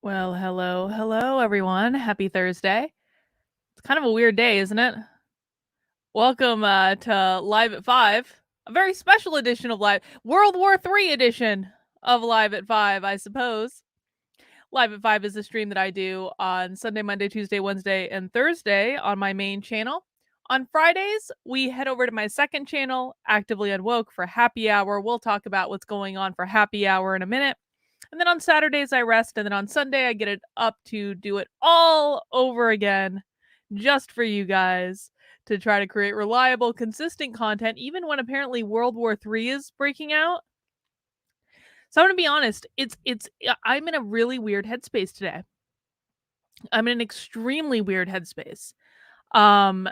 Well, hello, everyone. Happy Thursday. It's kind of a weird day, isn't it? Welcome to Live at 5, a very special edition of World War III edition of Live at 5, I suppose. Live at 5 is a stream that I do on Sunday, Monday, Tuesday, Wednesday, and Thursday on my main channel. On Fridays, we head over to my second channel, Actively Unwoke, for happy hour. We'll talk about what's going on for happy hour in a minute. And then on Saturdays, I rest. And then on Sunday, I get it up to do it all over again just for you guys to try to create reliable, consistent content, even when apparently World War III is breaking out. So I'm going to be honest, I'm in a really weird headspace today. I'm in an extremely weird headspace. Um,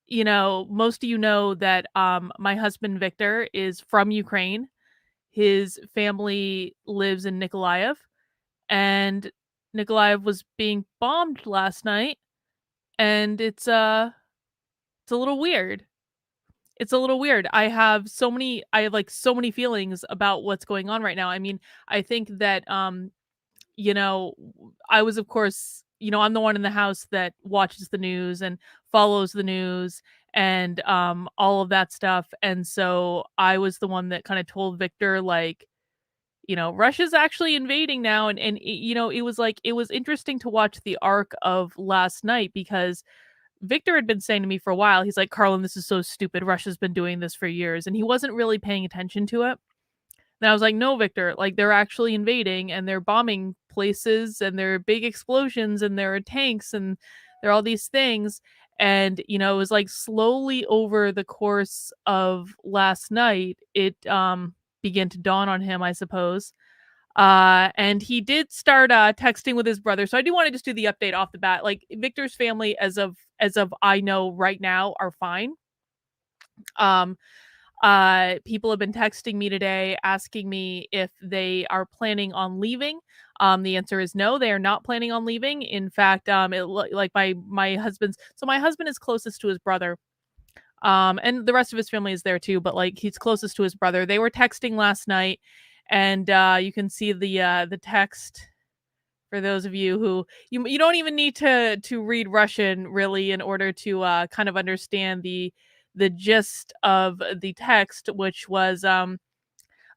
most of you know that my husband Victor is from Ukraine. His family lives in Nikolaev, and Nikolaev was being bombed last night, and it's a little weird. It's a little weird. I have like so many feelings about what's going on right now. I mean, I think that you know, I was, of course, I'm the one in the house that watches the news and follows the news and all of that stuff. And so I was the one that kind of told Victor, like, Russia's actually invading now. And it was interesting to watch the arc of last night because Victor had been saying to me for a while, he's like, Carlin, this is so stupid. Russia's been doing this for years. And he wasn't really paying attention to it. And I was like, no, Victor, like they're actually invading and they're bombing places and there are big explosions and there are tanks and there are all these things. And, it was like slowly over the course of last night, it began to dawn on him, I suppose. And he did start texting with his brother. So I do want to just do the update off the bat. Like Victor's family, as of I know right now, are fine. Um, People have been texting me today asking me if they are planning on leaving. The answer is no, they are not planning on leaving. In fact, like my husband's, so my husband is closest to his brother. And the rest of his family is there too, but like he's closest to his brother. They were texting last night, and you can see the text for those of you who you don't even need to read Russian really in order to kind of understand the gist of the text, which was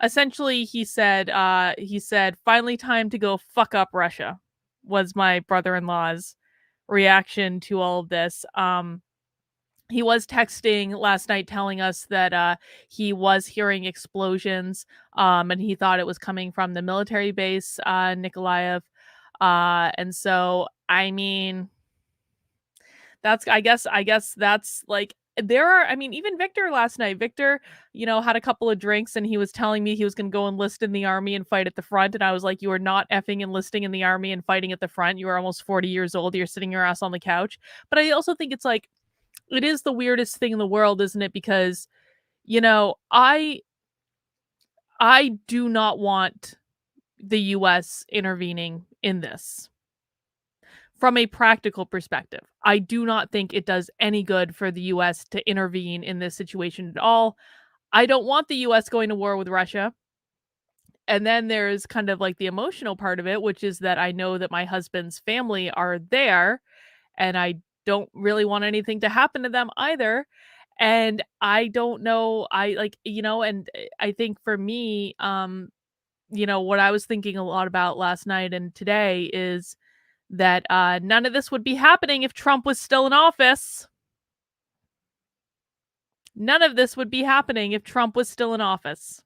essentially he said finally time to go fuck up Russia, was my brother-in-law's reaction to all of this. He was texting last night telling us that he was hearing explosions, and he thought it was coming from the military base, Nikolaev. And so, I mean, I guess that's like there are. I mean, even Victor last night. Victor, had a couple of drinks and he was telling me he was going to go enlist in the army and fight at the front. And I was like, you are not effing enlisting in the army and fighting at the front. You are almost 40 years old. You're sitting your ass on the couch. But I also think it's like it is the weirdest thing in the world, isn't it? Because, I do not want the US intervening in this. From a practical perspective, I do not think it does any good for the US to intervene in this situation at all. I don't want the US going to war with Russia. And then there's kind of like the emotional part of it, which is that I know that my husband's family are there and I don't really want anything to happen to them either. And I don't know, and I think for me, what I was thinking a lot about last night and today is that none of this would be happening if Trump was still in office. None of this would be happening if Trump was still in office.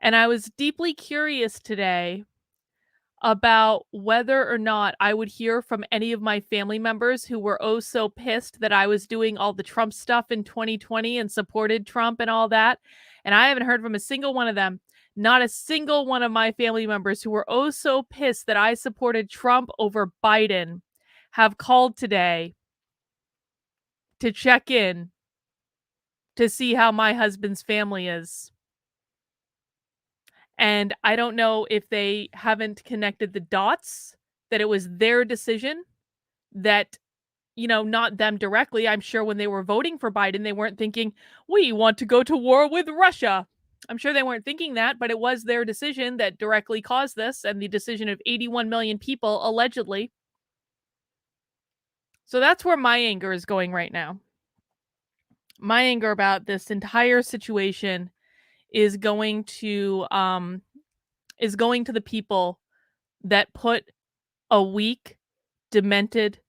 And I was deeply curious today about whether or not I would hear from any of my family members who were oh so pissed that I was doing all the Trump stuff in 2020 and supported Trump and all that. And I haven't heard from a single one of them. Not a single one of my family members who were oh so pissed that I supported Trump over Biden have called today to check in to see how my husband's family is. And I don't know if they haven't connected the dots, that it was their decision, that, not them directly. I'm sure when they were voting for Biden, they weren't thinking, we want to go to war with Russia. I'm sure they weren't thinking that, but it was their decision that directly caused this, and the decision of 81 million people, allegedly. So that's where my anger is going right now. My anger about this entire situation is going to the people that put a weak, demented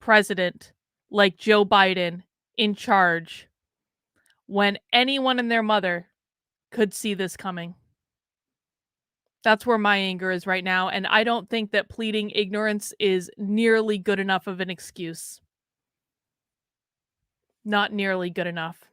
president like Joe Biden in charge when anyone and their mother could see this coming. That's where my anger is right now, and I don't think that pleading ignorance is nearly good enough of an excuse. Not nearly good enough.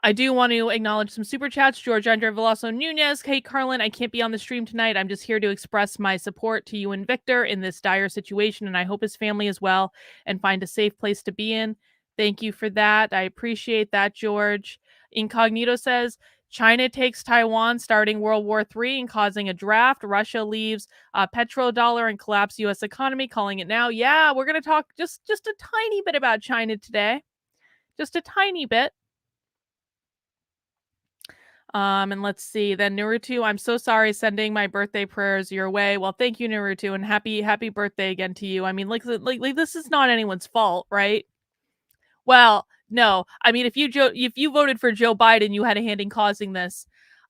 I do want to acknowledge some super chats. George Andre Veloso Nunez. Hey, Carlin, I can't be on the stream tonight. I'm just here to express my support to you and Victor in this dire situation, and I hope his family is well and find a safe place to be in. Thank you for that. I appreciate that, George. Incognito says, China takes Taiwan, starting World War III and causing a draft. Russia leaves petrodollar and collapse U.S. economy, calling it now. Yeah, we're going to talk just a tiny bit about China today. Just a tiny bit. And let's see. Then Naruto, I'm so sorry, sending my birthday prayers your way. Well, thank you, Naruto, and happy birthday again to you. I mean, like this is not anyone's fault, right? Well, no. I mean, if you voted for Joe Biden, you had a hand in causing this.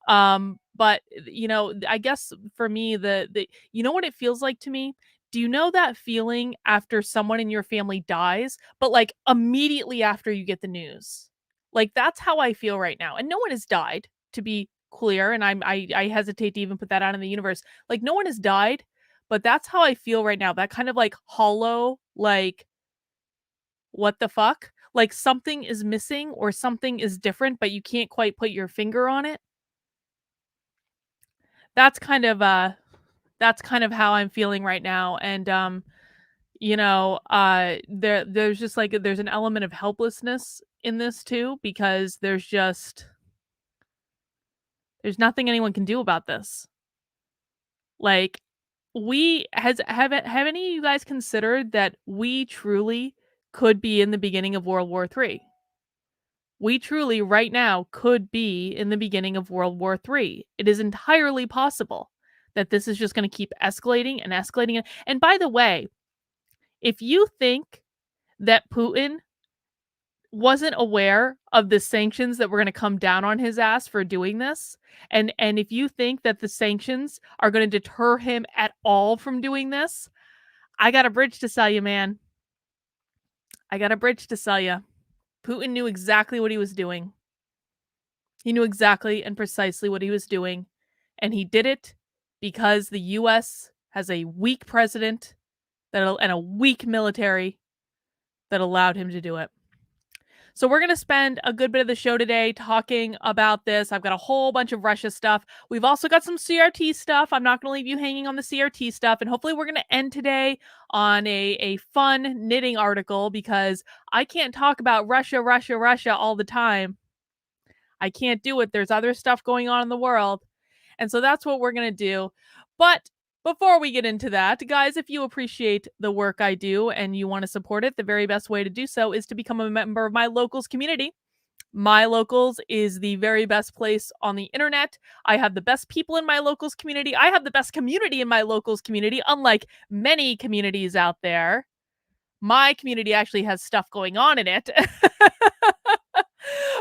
But I guess for me, the you know what it feels like to me? Do you know that feeling after someone in your family dies, but like immediately after you get the news? Like that's how I feel right now. And no one has died, to be clear, and I hesitate to even put that out in the universe. Like no one has died, but that's how I feel right now. That kind of like hollow, like what the fuck? Like something is missing or something is different, but you can't quite put your finger on it. That's kind of how I'm feeling right now. And there's just like there's an element of helplessness in this too, because there's nothing anyone can do about this. Like have any of you guys considered that we truly could be in the beginning of World War III? We truly, right now, could be in the beginning of World War III. It is entirely possible that this is just going to keep escalating and escalating. And by the way, if you think that Putin wasn't aware of the sanctions that were going to come down on his ass for doing this, and if you think that the sanctions are going to deter him at all from doing this, I got a bridge to sell you, man. I got a bridge to sell you. Putin knew exactly what he was doing. He knew exactly and precisely what he was doing, and he did it because the US has a weak president and a weak military that allowed him to do it. So we're going to spend a good bit of the show today talking about this. I've got a whole bunch of Russia stuff. We've also got some CRT stuff. I'm not going to leave you hanging on the CRT stuff. And hopefully we're going to end today on a fun knitting article, because I can't talk about Russia all the time. I can't do it. There's other stuff going on in the world. And so that's what we're going to do. But before we get into that, guys, if you appreciate the work I do and you want to support it, the very best way to do so is to become a member of my Locals community. My Locals is the very best place on the internet. I have the best people in my Locals community. I have the best community in my Locals community, unlike many communities out there. My community actually has stuff going on in it.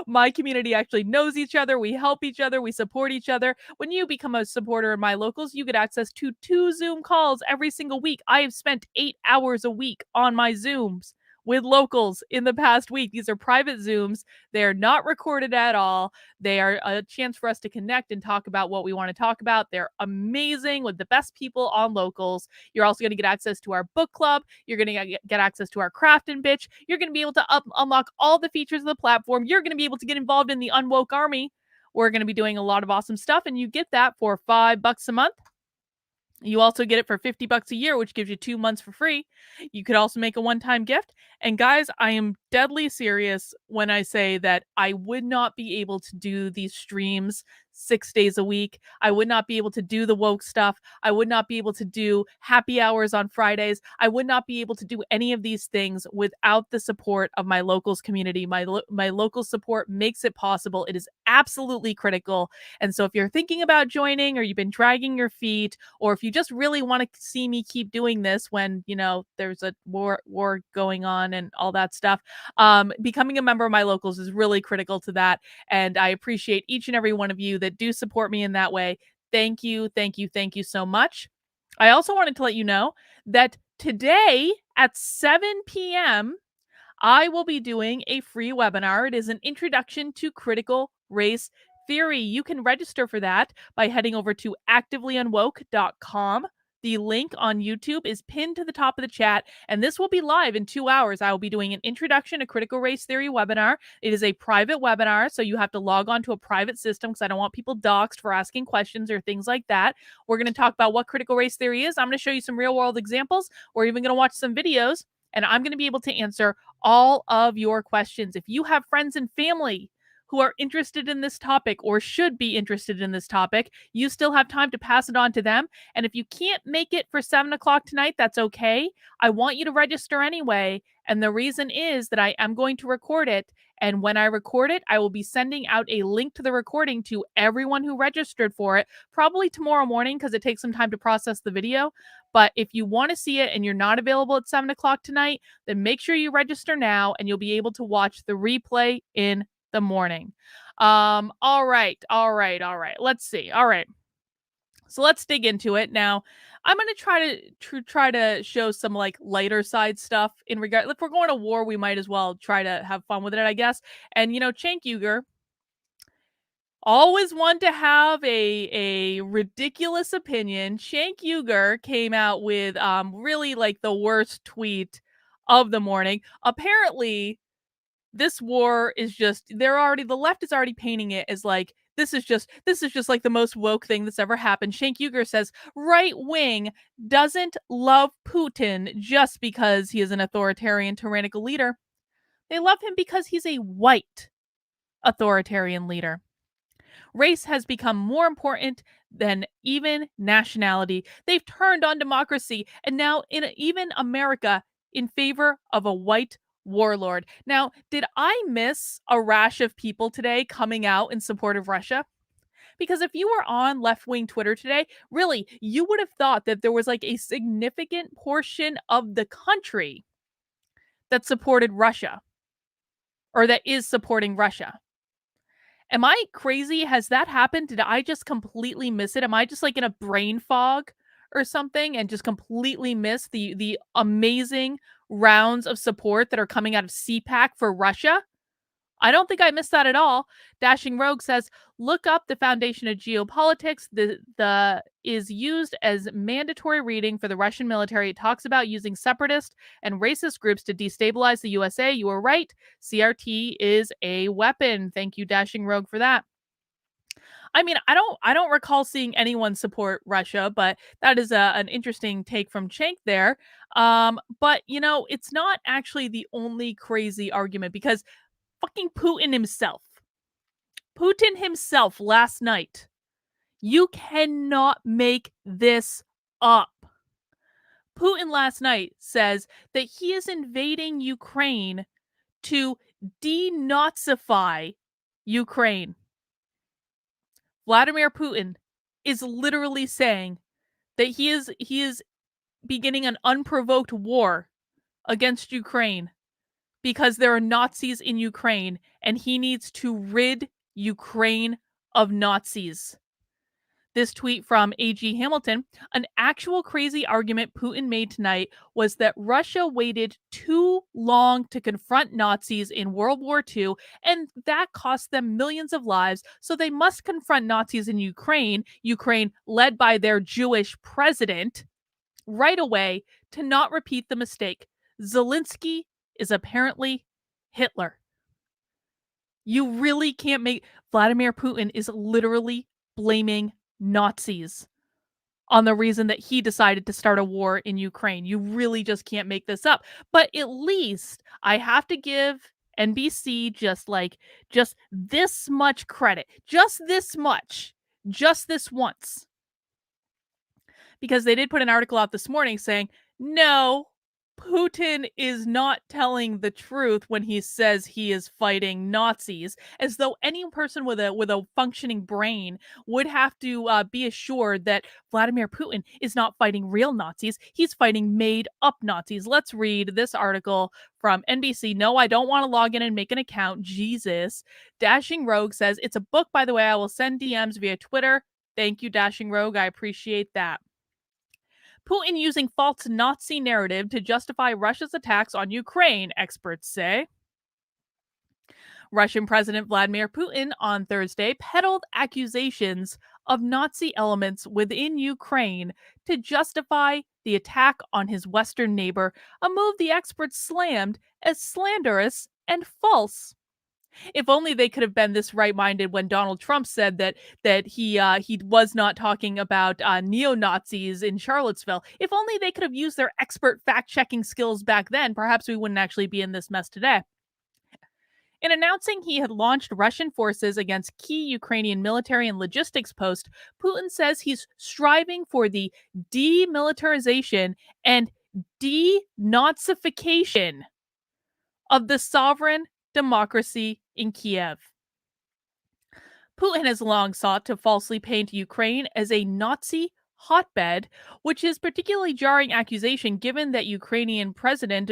My community actually knows each other. We help each other. We support each other. When you become a supporter in my Locals, you get access to 2 Zoom calls every single week. I have spent 8 hours a week on my Zooms with Locals in the past week. These are private Zooms. They are not recorded at all. They are a chance for us to connect and talk about what we want to talk about. They're amazing, with the best people on Locals. You're also going to get access to our book club. You're going to get access to our craft and bitch. You're going to be able to unlock all the features of the platform. You're going to be able to get involved in the Unwoke Army. We're going to be doing a lot of awesome stuff, and you get that for $5 a month. You also get it for $50 a year, which gives you 2 months for free. You could also make a one-time gift. And guys, I am deadly serious when I say that I would not be able to do these streams 6 days a week. I would not be able to do the woke stuff. I would not be able to do happy hours on Fridays. I would not be able to do any of these things without the support of my locals community. My local support makes it possible. It is absolutely critical. And so if you're thinking about joining, or you've been dragging your feet, or if you just really want to see me keep doing this when, there's a war going on and all that stuff, becoming a member of my locals is really critical to that. And I appreciate each and every one of you that do support me in that way. Thank you, thank you, thank you so much. I also wanted to let you know that today at 7 p.m., I will be doing a free webinar. It is an introduction to critical race theory. You can register for that by heading over to activelyunwoke.com. The link on YouTube is pinned to the top of the chat, and this will be live in 2 hours. I will be doing an introduction to critical race theory webinar. It is a private webinar, so you have to log on to a private system because I don't want people doxxed for asking questions or things like that. We're going to talk about what critical race theory is. I'm going to show you some real world examples. We're even going to watch some videos, and I'm going to be able to answer all of your questions. If you have friends and family who are interested in this topic or should be interested in this topic, you still have time to pass it on to them. And if you can't make it for 7 o'clock tonight, that's okay. I want you to register anyway. And the reason is that I am going to record it. And when I record it, I will be sending out a link to the recording to everyone who registered for it, probably tomorrow morning because it takes some time to process the video. But if you want to see it and you're not available at 7 o'clock tonight, then make sure you register now and you'll be able to watch the replay in the morning. All right. Let's see. All right. So let's dig into it. Now, I'm going to try to show some like lighter side stuff in regard. If we're going to war, we might as well try to have fun with it, I guess. And Cenk Uygur always want to have a ridiculous opinion. Cenk Uygur came out with really like the worst tweet of the morning. Apparently, this war is just the left is already painting it as like this is just like the most woke thing that's ever happened. Cenk Uygur says right wing doesn't love Putin just because he is an authoritarian tyrannical leader. They love him because he's a white authoritarian leader. Race has become more important than even nationality. They've turned on democracy, and now even America in favor of a white warlord. Now, did I miss a rash of people today coming out in support of Russia? Because if you were on left-wing Twitter today, really, you would have thought that there was like a significant portion of the country that supported Russia or that is supporting Russia. Am I crazy? Has that happened? Did I just completely miss it? Am I just like in a brain fog or something and just completely miss the amazing rounds of support that are coming out of CPAC for Russia? I don't think I missed that at all. Dashing Rogue says, look up the foundation of geopolitics. The is used as mandatory reading for the Russian military. It talks about using separatist and racist groups to destabilize the USA. You are right. CRT is a weapon. Thank you, Dashing Rogue, for that. I mean, I don't recall seeing anyone support Russia, but that is an interesting take from Cenk there. But it's not actually the only crazy argument because fucking Putin himself last night. You cannot make this up. Putin last night says that he is invading Ukraine to denazify Ukraine. Vladimir Putin is literally saying that he is beginning an unprovoked war against Ukraine because there are Nazis in Ukraine and he needs to rid Ukraine of Nazis. This tweet from A.G. Hamilton, an actual crazy argument Putin made tonight was that Russia waited too long to confront Nazis in World War II, and that cost them millions of lives, so they must confront Nazis in Ukraine led by their Jewish president, right away to not repeat the mistake. Zelensky is apparently Hitler. You really can't make... Vladimir Putin is literally blaming Nazis on the reason that he decided to start a war in Ukraine. You really just can't make this up. But at least I have to give NBC just this much credit, just this much, just this once, because they did put an article out this morning saying, no, Putin is not telling the truth when he says he is fighting Nazis, as though any person with a functioning brain would have to be assured that Vladimir Putin is not fighting real Nazis. He's fighting made up Nazis. Let's read this article from NBC. No, I don't want to log in and make an account. Jesus. Dashing Rogue says, it's a book, by the way. I will send DMs via Twitter. Thank you, Dashing Rogue. I appreciate that. Putin using false Nazi narrative to justify Russia's attacks on Ukraine, experts say. Russian President Vladimir Putin on Thursday peddled accusations of Nazi elements within Ukraine to justify the attack on his Western neighbor, a move the experts slammed as slanderous and false. If only they could have been this right-minded when Donald Trump said that he was not talking about neo-Nazis in Charlottesville. If only they could have used their expert fact-checking skills back then, perhaps we wouldn't actually be in this mess today. In announcing he had launched Russian forces against key Ukrainian military and logistics posts, Putin says he's striving for the demilitarization and denazification of the sovereign democracy in Kiev. Putin has long sought to falsely paint Ukraine as a Nazi hotbed, which is particularly jarring accusation given that Ukrainian President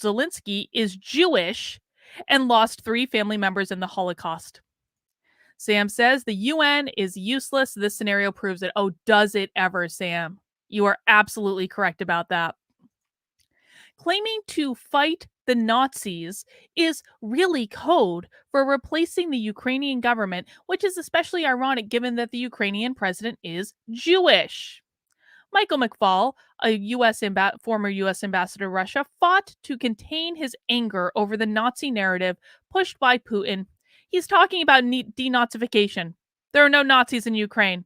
Zelensky is Jewish and lost 3 family members in the Holocaust. Sam says the UN is useless. This scenario proves it. Oh, does it ever, Sam? You are absolutely correct about that. Claiming to fight the Nazis is really code for replacing the Ukrainian government, which is especially ironic given that the Ukrainian president is Jewish. Michael McFaul, a former U.S. ambassador to Russia, fought to contain his anger over the Nazi narrative pushed by Putin. He's talking about denazification. There are no Nazis in Ukraine.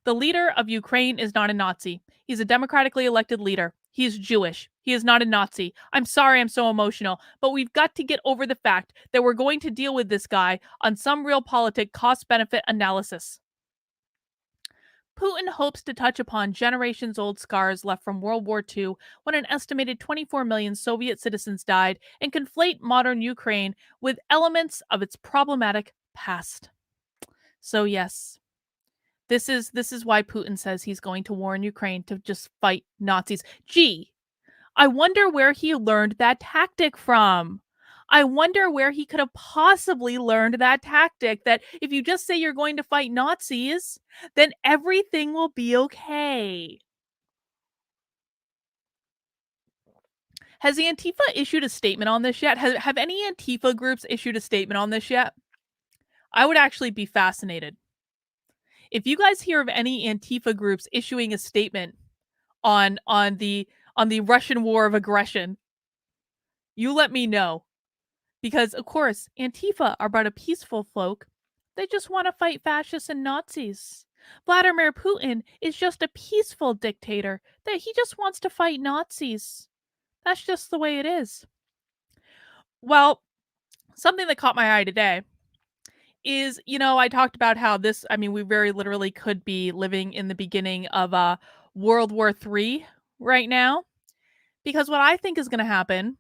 The leader of Ukraine is not a Nazi. He's a democratically elected leader. He's Jewish. He is not a Nazi. I'm sorry I'm so emotional, but we've got to get over the fact that we're going to deal with this guy on some realpolitik cost-benefit analysis. Putin hopes to touch upon generations-old scars left from World War II when an estimated 24 million Soviet citizens died and conflate modern Ukraine with elements of its problematic past. So yes, this is why Putin says he's going to war in Ukraine to just fight Nazis. Gee, I wonder where he learned that tactic from. I wonder where he could have possibly learned that tactic, that if you just say you're going to fight Nazis, then everything will be okay. Has the Antifa issued a statement on this yet? Have any Antifa groups issued a statement on this yet? I would actually be fascinated. If you guys hear of any Antifa groups issuing a statement on the Russian war of aggression, you let me know. Because, of course, Antifa are but a peaceful folk. They just want to fight fascists and Nazis. Vladimir Putin is just a peaceful dictator that he just wants to fight Nazis. That's just the way it is. Well, something that caught my eye today is, I talked about how we very literally could be living in the beginning of World War III right now. Because what I think is going to happen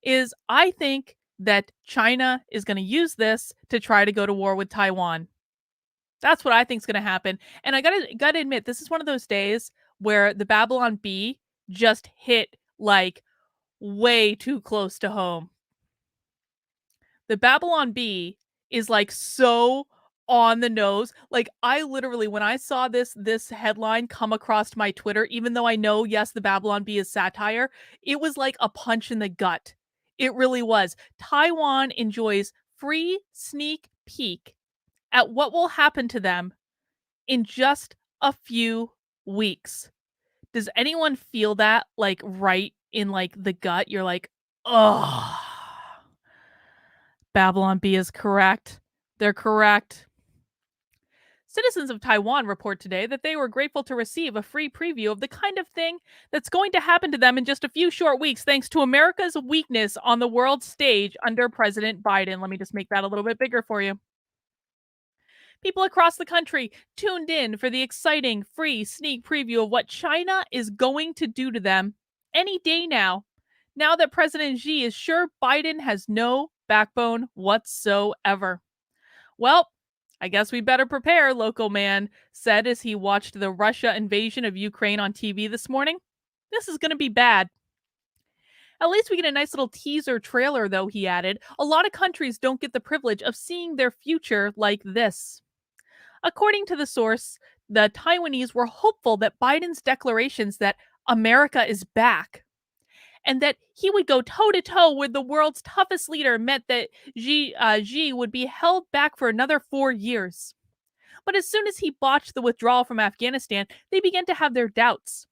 is I think that China is going to use this to try to go to war with Taiwan. That's what I think is going to happen. And I gotta admit, this is one of those days where the Babylon Bee just hit like way too close to home. The Babylon Bee is like so on the nose. Like, I literally, when I saw this headline come across my Twitter, even though I know, yes, the Babylon Bee is satire, it was like a punch in the gut. It really was. Taiwan enjoys free sneak peek at what will happen to them in just a few weeks. Does anyone feel that, like, right in like the gut? You're like, oh, Babylon Bee is correct. They're correct. Citizens of Taiwan report today that they were grateful to receive a free preview of the kind of thing that's going to happen to them in just a few short weeks, thanks to America's weakness on the world stage under President Biden. Let me just make that a little bit bigger for you. People across the country tuned in for the exciting free sneak preview of what China is going to do to them any day now. Now that President Xi is sure Biden has no backbone whatsoever. Well, I guess we better prepare, local man said as he watched the Russia invasion of Ukraine on TV this morning. This is going to be bad. At least we get a nice little teaser trailer, though, he added. A lot of countries don't get the privilege of seeing their future like this. According to the source, the Taiwanese were hopeful that Biden's declarations that America is back and that he would go toe to toe with the world's toughest leader meant that Xi would be held back for another 4 years. But as soon as he botched the withdrawal from Afghanistan, they began to have their doubts.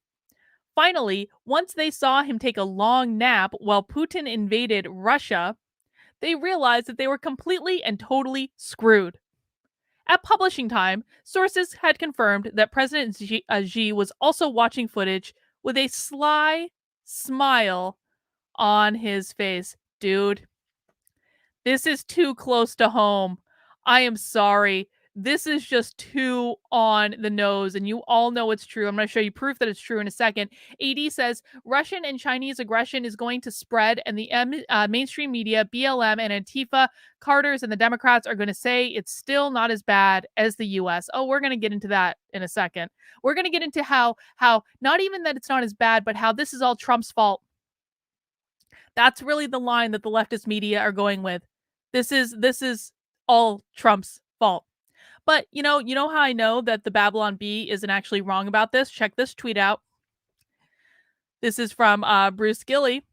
Finally, once they saw him take a long nap while Putin invaded Russia, they realized that they were completely and totally screwed. At publishing time, sources had confirmed that President Xi was also watching footage with a sly smile on his face. Dude, this is too close to home. I am sorry. This is just too on the nose, and you all know it's true. I'm going to show you proof that it's true in a second. AD says Russian and Chinese aggression is going to spread, and the mainstream media, BLM and Antifa, Carters, and the Democrats are going to say it's still not as bad as the U.S. Oh, we're going to get into that in a second. We're going to get into how not even that it's not as bad, but how this is all Trump's fault. That's really the line that the leftist media are going with. This is all Trump's fault. But you know how I know that the Babylon Bee isn't actually wrong about this? Check this tweet out. This is from Bruce Gilley.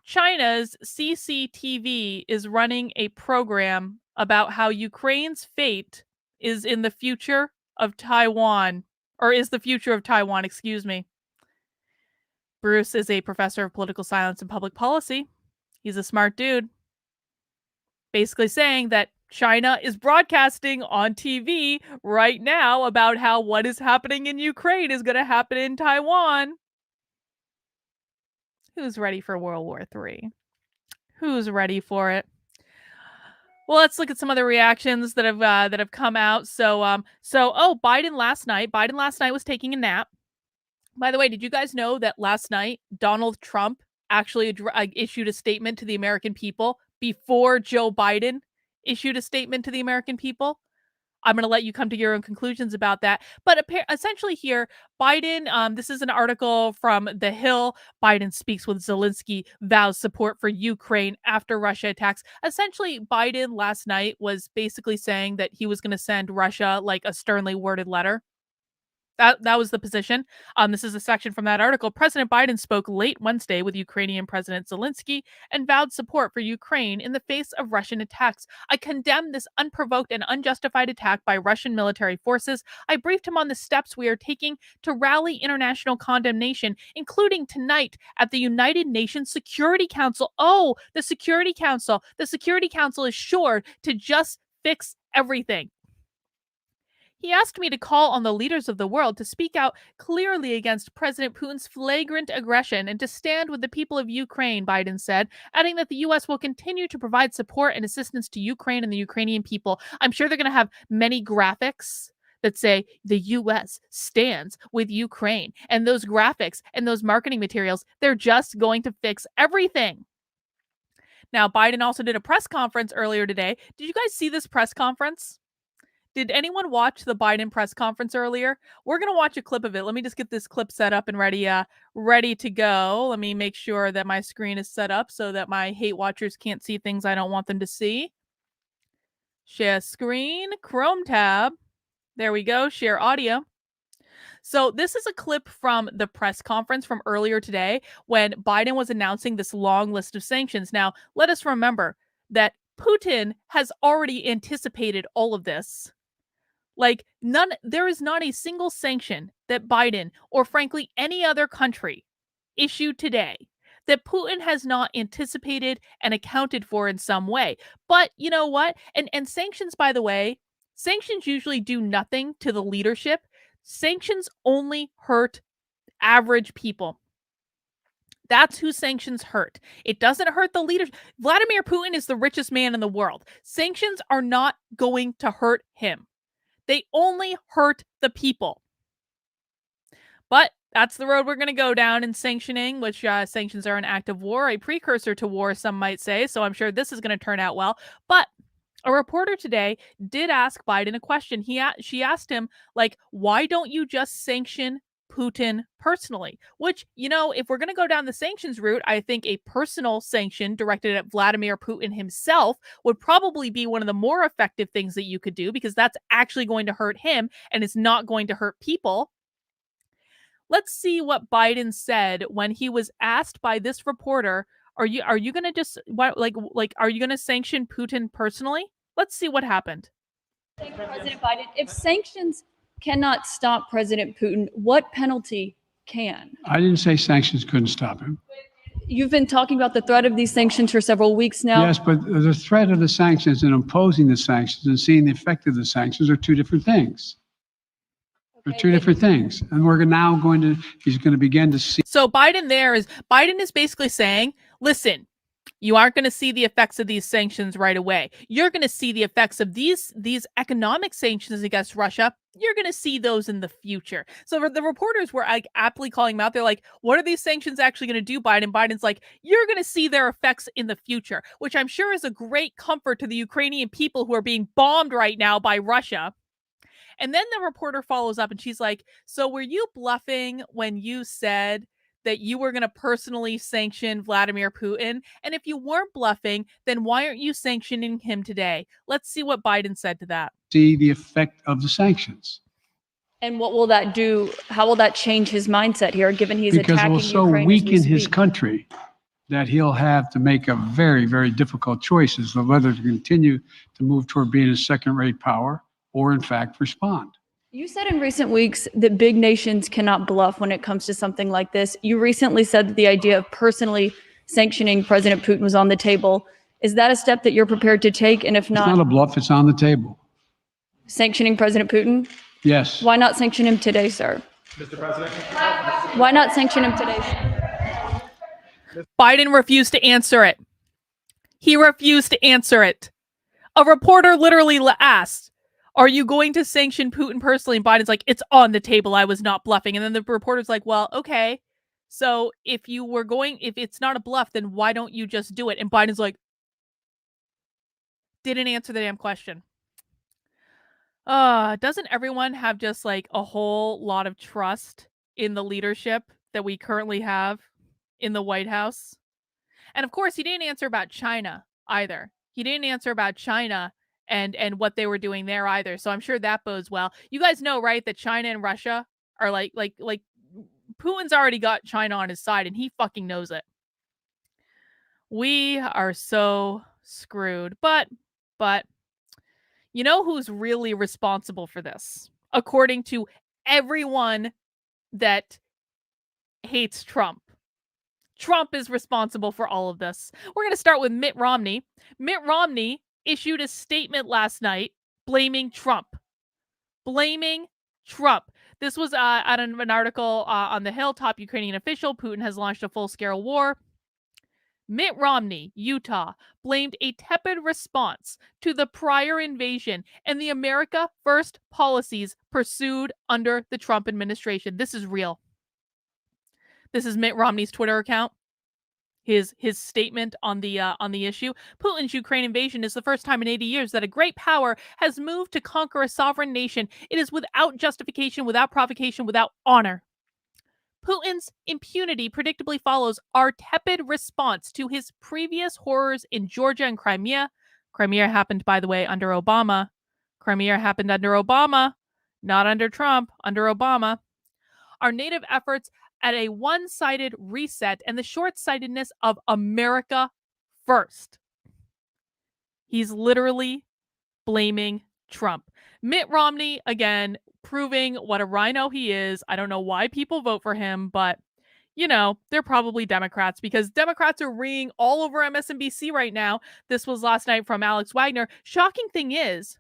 China's CCTV is running a program about how Ukraine's fate is in the future of Taiwan, or is the future of Taiwan, excuse me. Bruce is a professor of political science and public policy. He's a smart dude. Basically saying that China is broadcasting on TV right now about how what is happening in Ukraine is going to happen in Taiwan. Who's ready for World War III? Who's ready for it? Well, let's look at some of the reactions that have come out. Biden last night was taking a nap. By the way, did you guys know that last night Donald Trump actually issued a statement to the American people before Joe Biden issued a statement to the American people? I'm going to let you come to your own conclusions about that. But essentially here, Biden, this is an article from The Hill. Biden speaks with Zelensky, vows support for Ukraine after Russia attacks. Essentially, Biden last night was basically saying that he was going to send Russia like a sternly worded letter. That was the position. This is a section from that article. President Biden spoke late Wednesday with Ukrainian President Zelensky and vowed support for Ukraine in the face of Russian attacks. I condemn this unprovoked and unjustified attack by Russian military forces. I briefed him on the steps we are taking to rally international condemnation, including tonight at the United Nations Security Council. Oh, the Security Council. The Security Council is sure to just fix everything. He asked me to call on the leaders of the world to speak out clearly against President Putin's flagrant aggression and to stand with the people of Ukraine, Biden said, adding that the U.S. will continue to provide support and assistance to Ukraine and the Ukrainian people. I'm sure they're going to have many graphics that say the U.S. stands with Ukraine. And those graphics and those marketing materials, they're just going to fix everything. Now, Biden also did a press conference earlier today. Did you guys see this press conference? Did anyone watch the Biden press conference earlier? We're going to watch a clip of it. Let me just get this clip set up and ready to go. Let me make sure that my screen is set up so that my hate watchers can't see things I don't want them to see. Share screen, Chrome tab. There we go. Share audio. So this is a clip from the press conference from earlier today when Biden was announcing this long list of sanctions. Now, let us remember that Putin has already anticipated all of this. There is not a single sanction that Biden or frankly any other country issued today that Putin has not anticipated and accounted for in some way. But you know what? And sanctions, by the way, Sanctions usually do nothing to the leadership. Sanctions only hurt average people. That's who sanctions hurt. It doesn't hurt the leaders. Vladimir Putin is the richest man in the world. Sanctions are not going to hurt him. They only hurt the people. But that's the road we're going to go down in sanctioning, which sanctions are an act of war, a precursor to war, some might say. So I'm sure this is going to turn out well. But a reporter today did ask Biden a question. She asked him, like, why don't you just sanction Putin personally? Which, if we're going to go down the sanctions route, I think a personal sanction directed at Vladimir Putin himself would probably be one of the more effective things that you could do, because that's actually going to hurt him and it's not going to hurt people. Let's see what Biden said when he was asked by this reporter, are you going to just are you going to sanction Putin personally? Let's see what happened. President Biden, if sanctions cannot stop President Putin, what penalty can? I didn't say sanctions couldn't stop him. You've been talking about the threat of these sanctions for several weeks now. Yes, but the threat of the sanctions and imposing the sanctions and seeing the effect of the sanctions are two different things. They're two different things. And he's going to begin to see. So Biden is basically saying, listen, you aren't going to see the effects of these sanctions right away. You're going to see the effects of these economic sanctions against Russia. You're going to see those in the future. So the reporters were like aptly calling him out. They're like, what are these sanctions actually going to do, Biden? Biden's like, you're going to see their effects in the future, which I'm sure is a great comfort to the Ukrainian people who are being bombed right now by Russia. And then the reporter follows up and she's like, so were you bluffing when you said that you were going to personally sanction Vladimir Putin? And if you weren't bluffing, then why aren't you sanctioning him today? Let's see what Biden said to that. See the effect of the sanctions. And what will that do? How will that change his mindset here, given he's attacking Ukraine? Because it will so weaken his country that he'll have to make a very, very difficult choice as to whether to continue to move toward being a second-rate power or, in fact, respond. You said in recent weeks that big nations cannot bluff when it comes to something like this. You recently said that the idea of personally sanctioning President Putin was on the table. Is that a step that you're prepared to take? And if not, it's not a bluff, it's on the table. Sanctioning President Putin? Yes. Why not sanction him today, sir? Mr. President? Why not sanction him today, sir? Biden refused to answer it. He refused to answer it. A reporter literally asked, are you going to sanction Putin personally? And Biden's like, it's on the table. I was not bluffing. And then the reporter's like, well, okay. So if it's not a bluff, then why don't you just do it? And Biden's like, didn't answer the damn question. Doesn't everyone have just like a whole lot of trust in the leadership that we currently have in the White House? And of course, he didn't answer about China either. He didn't answer about China and what they were doing there either. So I'm sure that bodes well. You guys know, right, that China and Russia are like Putin's already got China on his side and he fucking knows it. We are so screwed. But you know who's really responsible for this? According to everyone that hates Trump. Trump is responsible for all of this. We're going to start with Mitt Romney. Mitt Romney issued a statement last night blaming Trump. Blaming Trump. This was out of an article on the Hill. Top Ukrainian official, Putin has launched a full-scale war. Mitt Romney, Utah, blamed a tepid response to the prior invasion and the America First policies pursued under the Trump administration. This is real. This is Mitt Romney's Twitter account. His statement on the issue. Putin's Ukraine invasion is the first time in 80 years that a great power has moved to conquer a sovereign nation. It is without justification, without provocation, without honor. Putin's impunity predictably follows our tepid response to his previous horrors in Georgia and Crimea. Crimea happened, by the way, under Obama. Crimea happened under Obama, not under Trump, under Obama. Our native efforts at a one-sided reset and the short-sightedness of America first. He's literally blaming Trump. Mitt Romney, again, proving what a rhino he is. I don't know why people vote for him, but, they're probably Democrats because Democrats are ringing all over MSNBC right now. This was last night from Alex Wagner. Shocking thing is,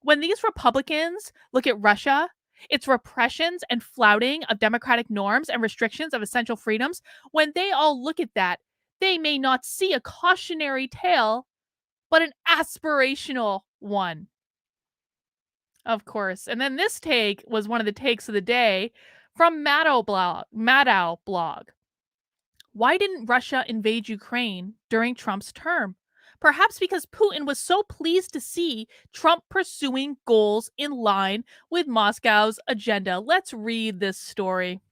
When these Republicans look at Russia, its repressions and flouting of democratic norms and restrictions of essential freedoms, when they all look at that, they may not see a cautionary tale, but an aspirational one. Of course. And then this take was one of the takes of the day from Maddow blog. Why didn't Russia invade Ukraine during Trump's term? Perhaps because Putin was so pleased to see Trump pursuing goals in line with Moscow's agenda. Let's read this story.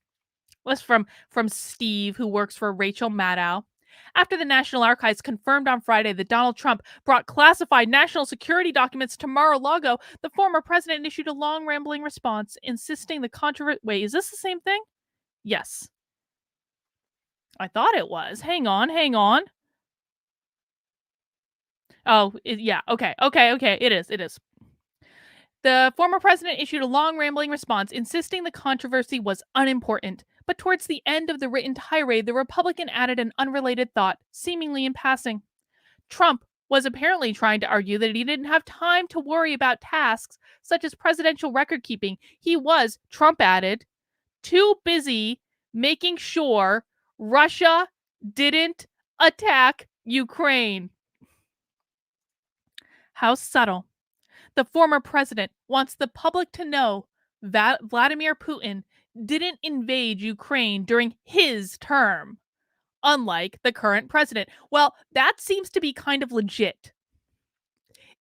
This from Steve, who works for Rachel Maddow. After the National Archives confirmed on Friday that Donald Trump brought classified national security documents to Mar-a-Lago, the former president issued a long, rambling response insisting the controversy. Wait, is this the same thing? Yes. I thought it was. Hang on. Oh, yeah. Okay. It is. The former president issued a long, rambling response insisting the controversy was unimportant. But towards the end of the written tirade, the Republican added an unrelated thought, seemingly in passing. Trump was apparently trying to argue that he didn't have time to worry about tasks such as presidential record keeping. He was, Trump added, too busy making sure Russia didn't attack Ukraine. How subtle. The former president wants the public to know that Vladimir Putin didn't invade Ukraine during his term, unlike the current president. Well, that seems to be kind of legit,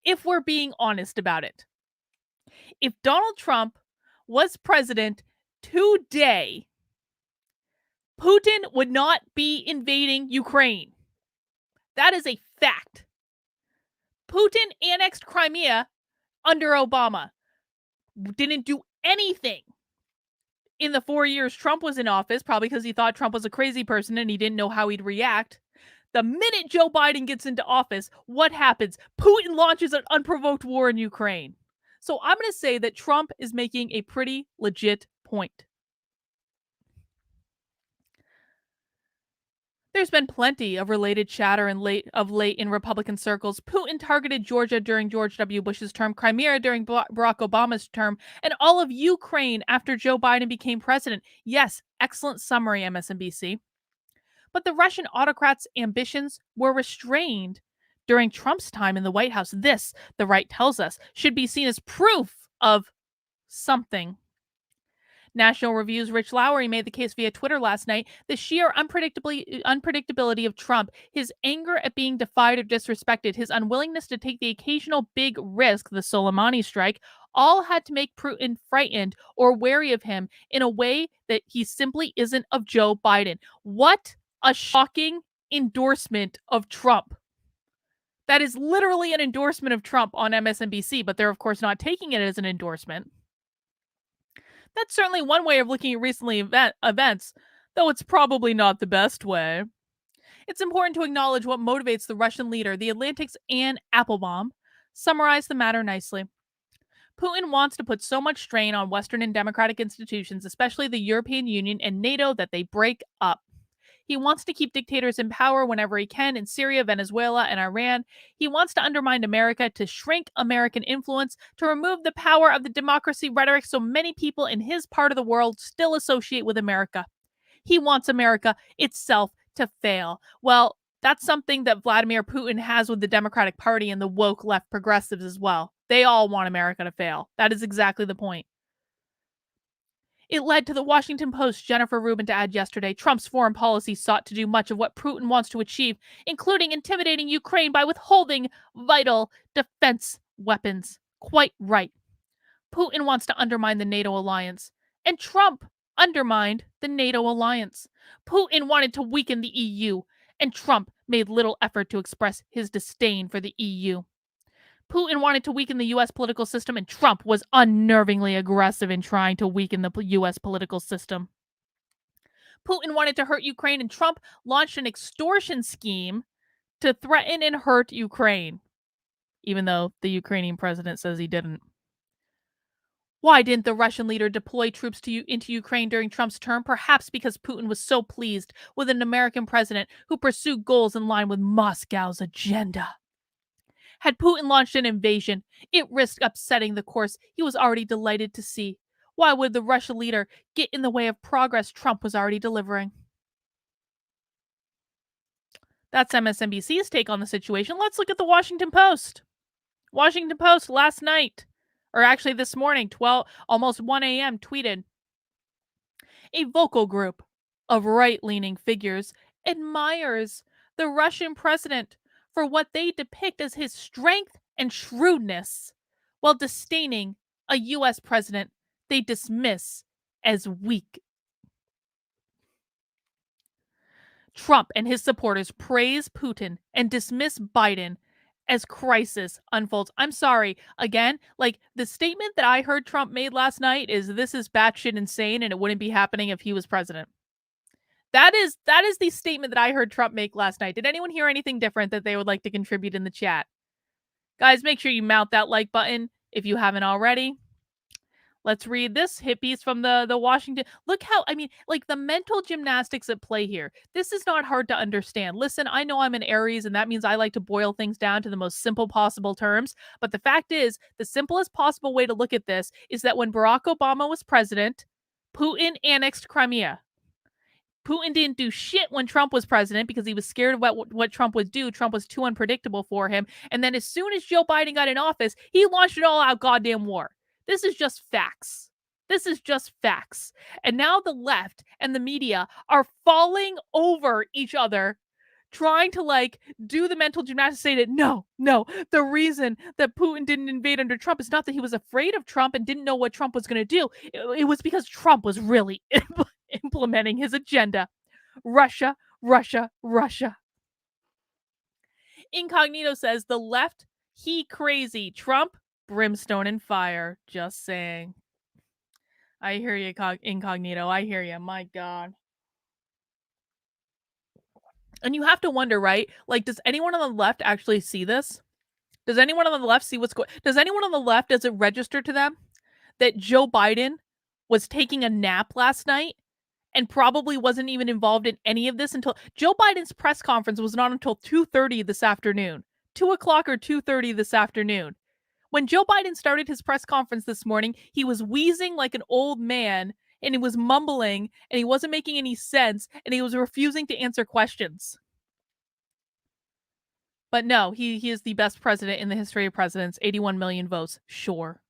if we're being honest about it. If Donald Trump was president today, Putin would not be invading Ukraine. That is a fact. Putin annexed Crimea under Obama. Didn't do anything in the 4 years Trump was in office, probably because he thought Trump was a crazy person and he didn't know how he'd react. The minute Joe Biden gets into office, what happens? Putin launches an unprovoked war in Ukraine. So I'm going to say that Trump is making a pretty legit point. There's been plenty of related chatter of late in Republican circles. Putin targeted Georgia during George W. Bush's term, Crimea during Barack Obama's term, and all of Ukraine after Joe Biden became president. Yes, excellent summary, MSNBC. But the Russian autocrats' ambitions were restrained during Trump's time in the White House. This, the right tells us, should be seen as proof of something. National Review's Rich Lowry made the case via Twitter last night. The sheer unpredictability of Trump, his anger at being defied or disrespected, his unwillingness to take the occasional big risk, the Soleimani strike, all had to make Putin frightened or wary of him in a way that he simply isn't of Joe Biden. What a shocking endorsement of Trump. That is literally an endorsement of Trump on MSNBC, but they're of course not taking it as an endorsement. That's certainly one way of looking at recent events, though it's probably not the best way. It's important to acknowledge what motivates the Russian leader. The Atlantic's Anne Applebaum summarized the matter nicely. Putin wants to put so much strain on Western and democratic institutions, especially the European Union and NATO, that they break up. He wants to keep dictators in power whenever he can in Syria, Venezuela, and Iran. He wants to undermine America, to shrink American influence, to remove the power of the democracy rhetoric so many people in his part of the world still associate with America. He wants America itself to fail. Well, that's something that Vladimir Putin has with the Democratic Party and the woke left progressives as well. They all want America to fail. That is exactly the point. It led to the Washington Post's Jennifer Rubin to add yesterday, Trump's foreign policy sought to do much of what Putin wants to achieve, including intimidating Ukraine by withholding vital defense weapons. Quite right. Putin wants to undermine the NATO alliance, and Trump undermined the NATO alliance. Putin wanted to weaken the EU, and Trump made little effort to express his disdain for the EU. Putin wanted to weaken the U.S. political system, and Trump was unnervingly aggressive in trying to weaken the U.S. political system. Putin wanted to hurt Ukraine, and Trump launched an extortion scheme to threaten and hurt Ukraine, even though the Ukrainian president says he didn't. Why didn't the Russian leader deploy troops into Ukraine during Trump's term? Perhaps because Putin was so pleased with an American president who pursued goals in line with Moscow's agenda. Had Putin launched an invasion, it risked upsetting the course he was already delighted to see. Why would the Russian leader get in the way of progress Trump was already delivering? That's MSNBC's take on the situation. Let's look at the Washington Post. Washington Post last night, or actually this morning, almost 1 a.m., tweeted, a vocal group of right-leaning figures admires the Russian president for what they depict as his strength and shrewdness, while disdaining a U.S. president they dismiss as weak. Trump and his supporters praise Putin and dismiss Biden as crisis unfolds. I'm sorry, again, like the statement that I heard Trump made last night is this is batshit insane and it wouldn't be happening if he was president. That is the statement that I heard Trump make last night. Did anyone hear anything different that they would like to contribute in the chat? Guys, make sure you mount that like button if you haven't already. Let's read this hit piece from the Washington. Look how, I mean, like the mental gymnastics at play here. This is not hard to understand. Listen, I know I'm an Aries, and that means I like to boil things down to the most simple possible terms. But the fact is, the simplest possible way to look at this is that when Barack Obama was president, Putin annexed Crimea. Putin didn't do shit when Trump was president because he was scared of what Trump would do. Trump was too unpredictable for him. And then as soon as Joe Biden got in office, he launched an all-out goddamn war. This is just facts. This is just facts. And now the left and the media are falling over each other, trying to like do the mental gymnastics, say that no, the reason that Putin didn't invade under Trump is not that he was afraid of Trump and didn't know what Trump was going to do. It was because Trump was really implementing his agenda. Russia, Russia, Russia. Incognito says the left, he crazy. Trump, brimstone and fire. Just saying. I hear you, Incognito. I hear you. My God. And you have to wonder, right? Like, does anyone on the left actually see this? Does anyone on the left see what's going on? Does anyone on the left, does it register to them that Joe Biden was taking a nap last night and probably wasn't even involved in any of this until Joe Biden's press conference was not until 2:30 this afternoon. 2 o'clock or 2:30 this afternoon. When Joe Biden started his press conference this morning, he was wheezing like an old man and he was mumbling and he wasn't making any sense and he was refusing to answer questions. But no, he is the best president in the history of presidents. 81 million votes. Sure.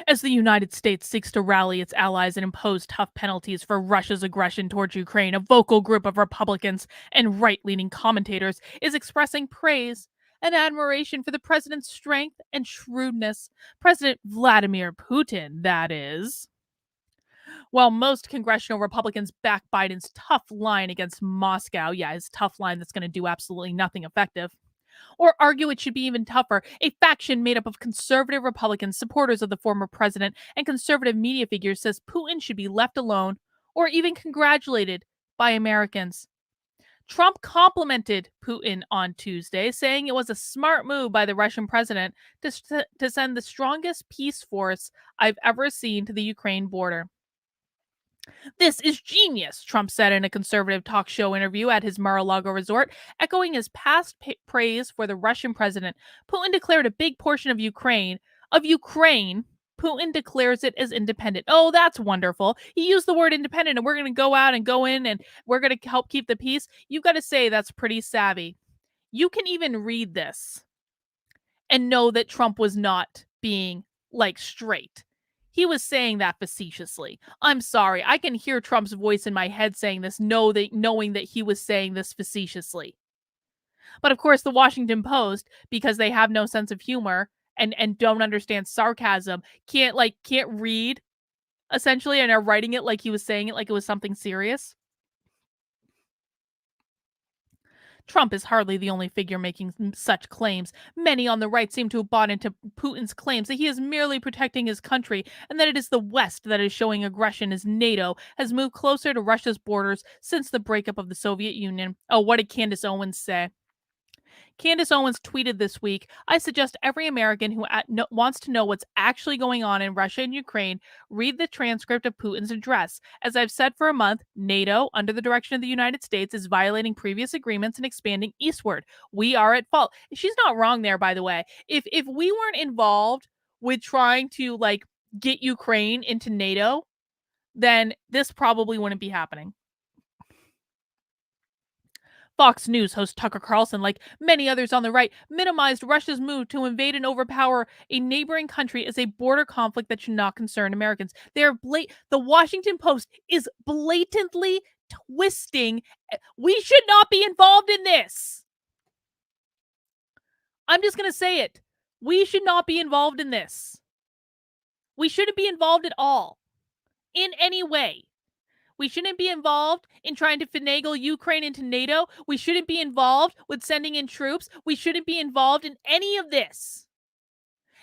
As the United States seeks to rally its allies and impose tough penalties for Russia's aggression towards Ukraine, a vocal group of Republicans and right-leaning commentators is expressing praise and admiration for the president's strength and shrewdness. President Vladimir Putin, that is. While most congressional Republicans back Biden's tough line against Moscow, his tough line that's going to do absolutely nothing effective, or argue it should be even tougher, a faction made up of conservative Republicans, supporters of the former president, and conservative media figures says Putin should be left alone or even congratulated by Americans. Trump complimented Putin on Tuesday, saying it was a smart move by the Russian president to send the strongest peace force I've ever seen to the Ukraine border. This is genius, Trump said in a conservative talk show interview at his Mar-a-Lago resort, echoing his past praise for the Russian president. Putin declared a big portion of Ukraine, Putin declares it as independent. Oh, that's wonderful. He used the word independent and we're going to go out and go in and we're going to help keep the peace. You've got to say that's pretty savvy. You can even read this and know that Trump was not being like straight. He was saying that facetiously. I'm sorry. I can hear Trump's voice in my head saying this, knowing that he was saying this facetiously. But of course, the Washington Post, because they have no sense of humor and don't understand sarcasm, can't read, essentially, and are writing it like he was saying it like it was something serious. Trump is hardly the only figure making such claims. Many on the right seem to have bought into Putin's claims that he is merely protecting his country and that it is the West that is showing aggression as NATO has moved closer to Russia's borders since the breakup of the Soviet Union. Oh, what did Candace Owens say? Candace Owens tweeted this week, I suggest every American who wants to know what's actually going on in Russia and Ukraine read the transcript of Putin's address. As I've said for a month, NATO, under the direction of the United States, is violating previous agreements and expanding eastward. We are at fault. She's not wrong there, by the way. If we weren't involved with trying to like get Ukraine into NATO, then this probably wouldn't be happening. Fox News host Tucker Carlson, like many others on the right, minimized Russia's move to invade and overpower a neighboring country as a border conflict that should not concern Americans. The Washington Post is blatantly twisting. We should not be involved in this. I'm just going to say it. We should not be involved in this. We shouldn't be involved at all, in any way. We shouldn't be involved in trying to finagle Ukraine into NATO. We shouldn't be involved with sending in troops. We shouldn't be involved in any of this.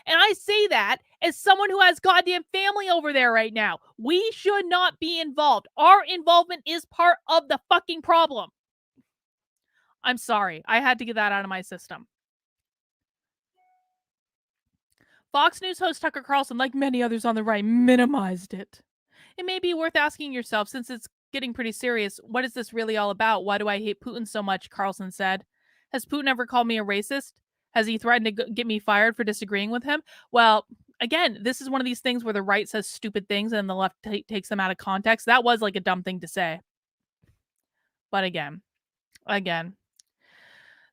And I say that as someone who has goddamn family over there right now. We should not be involved. Our involvement is part of the fucking problem. I'm sorry. I had to get that out of my system. Fox News host Tucker Carlson, like many others on the right, minimized it. It may be worth asking yourself, since it's getting pretty serious, what is this really all about? Why do I hate Putin so much? Carlson said. Has Putin ever called me a racist? Has he threatened to get me fired for disagreeing with him? Well, again, this is one of these things where the right says stupid things and the left takes them out of context. That was like a dumb thing to say. But again.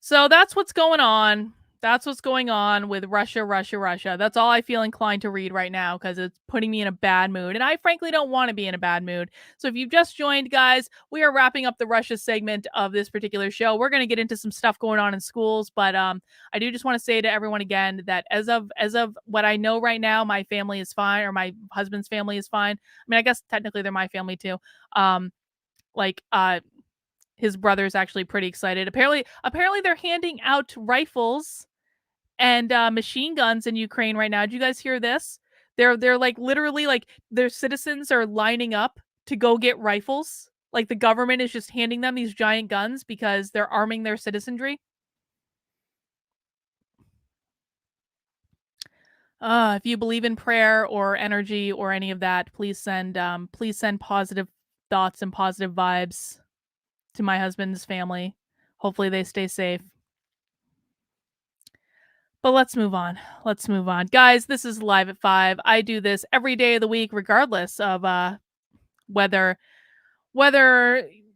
So that's what's going on. That's what's going on with Russia. That's all I feel inclined to read right now because it's putting me in a bad mood. And I frankly don't want to be in a bad mood. So if you've just joined, guys, we are wrapping up the Russia segment of this particular show. We're going to get into some stuff going on in schools. But I do just want to say to everyone again that as of what I know right now, my family is fine, or my husband's family is fine. I mean, I guess technically they're my family too. His brother's actually pretty excited. Apparently they're handing out rifles and machine guns in Ukraine right now. Did you guys hear this? They're like literally like their citizens are lining up to go get rifles. Like the government is just handing them these giant guns because they're arming their citizenry. If you believe in prayer or energy or any of that, please send positive thoughts and positive vibes to my husband's family. Hopefully they stay safe. But let's move on. Guys, this is Live at 5. I do this every day of the week, regardless of whether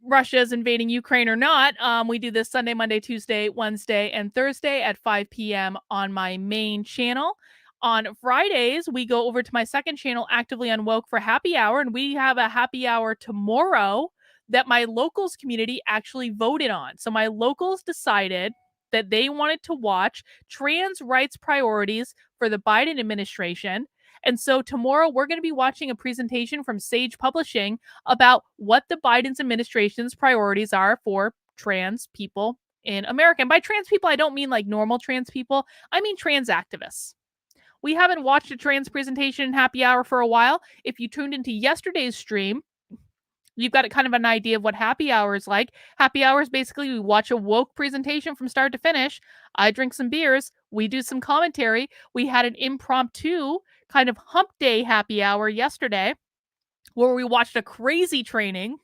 Russia is invading Ukraine or not. We do this Sunday, Monday, Tuesday, Wednesday, and Thursday at 5 p.m. on my main channel. On Fridays, we go over to my second channel, Actively Unwoke, for happy hour, and we have a happy hour tomorrow that my locals community actually voted on. So my locals decided that they wanted to watch trans rights priorities for the Biden administration. And so tomorrow we're going to be watching a presentation from Sage Publishing about what the Biden's administration's priorities are for trans people in America. And by trans people, I don't mean like normal trans people. I mean trans activists. We haven't watched a trans presentation in happy hour for a while. If you tuned into yesterday's stream, you've got kind of an idea of what happy hour is like. Happy hour is basically we watch a woke presentation from start to finish. I drink some beers. We do some commentary. We had an impromptu kind of hump day happy hour yesterday where we watched a crazy training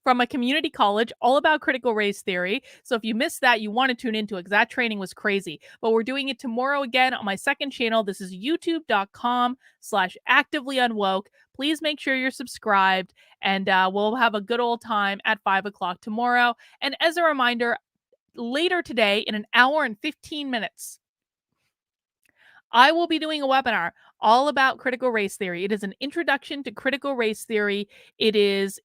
from a community college all about critical race theory. So if you missed that, you want to tune into it because that training was crazy. But we're doing it tomorrow again on my second channel. This is youtube.com/activelyunwoke. Please make sure you're subscribed, and we'll have a good old time at 5 o'clock tomorrow. And as a reminder, later today, in an hour and 15 minutes, I will be doing a webinar all about critical race theory. It is an introduction to critical race theory. It is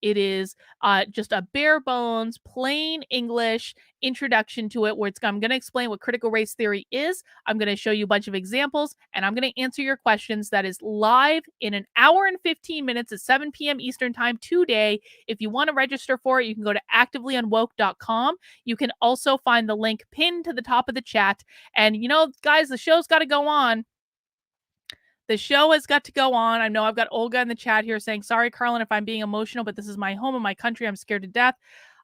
just a bare bones, plain English introduction to it, where I'm going to explain what critical race theory is. I'm going to show you a bunch of examples, and I'm going to answer your questions. That is live in an hour and 15 minutes at 7 p.m. Eastern time today. If you want to register for it, you can go to activelyunwoke.com. You can also find the link pinned to the top of the chat. And guys, the show's got to go on. The show has got to go on. I know I've got Olga in the chat here saying, sorry, Carlin, if I'm being emotional, but this is my home and my country. I'm scared to death.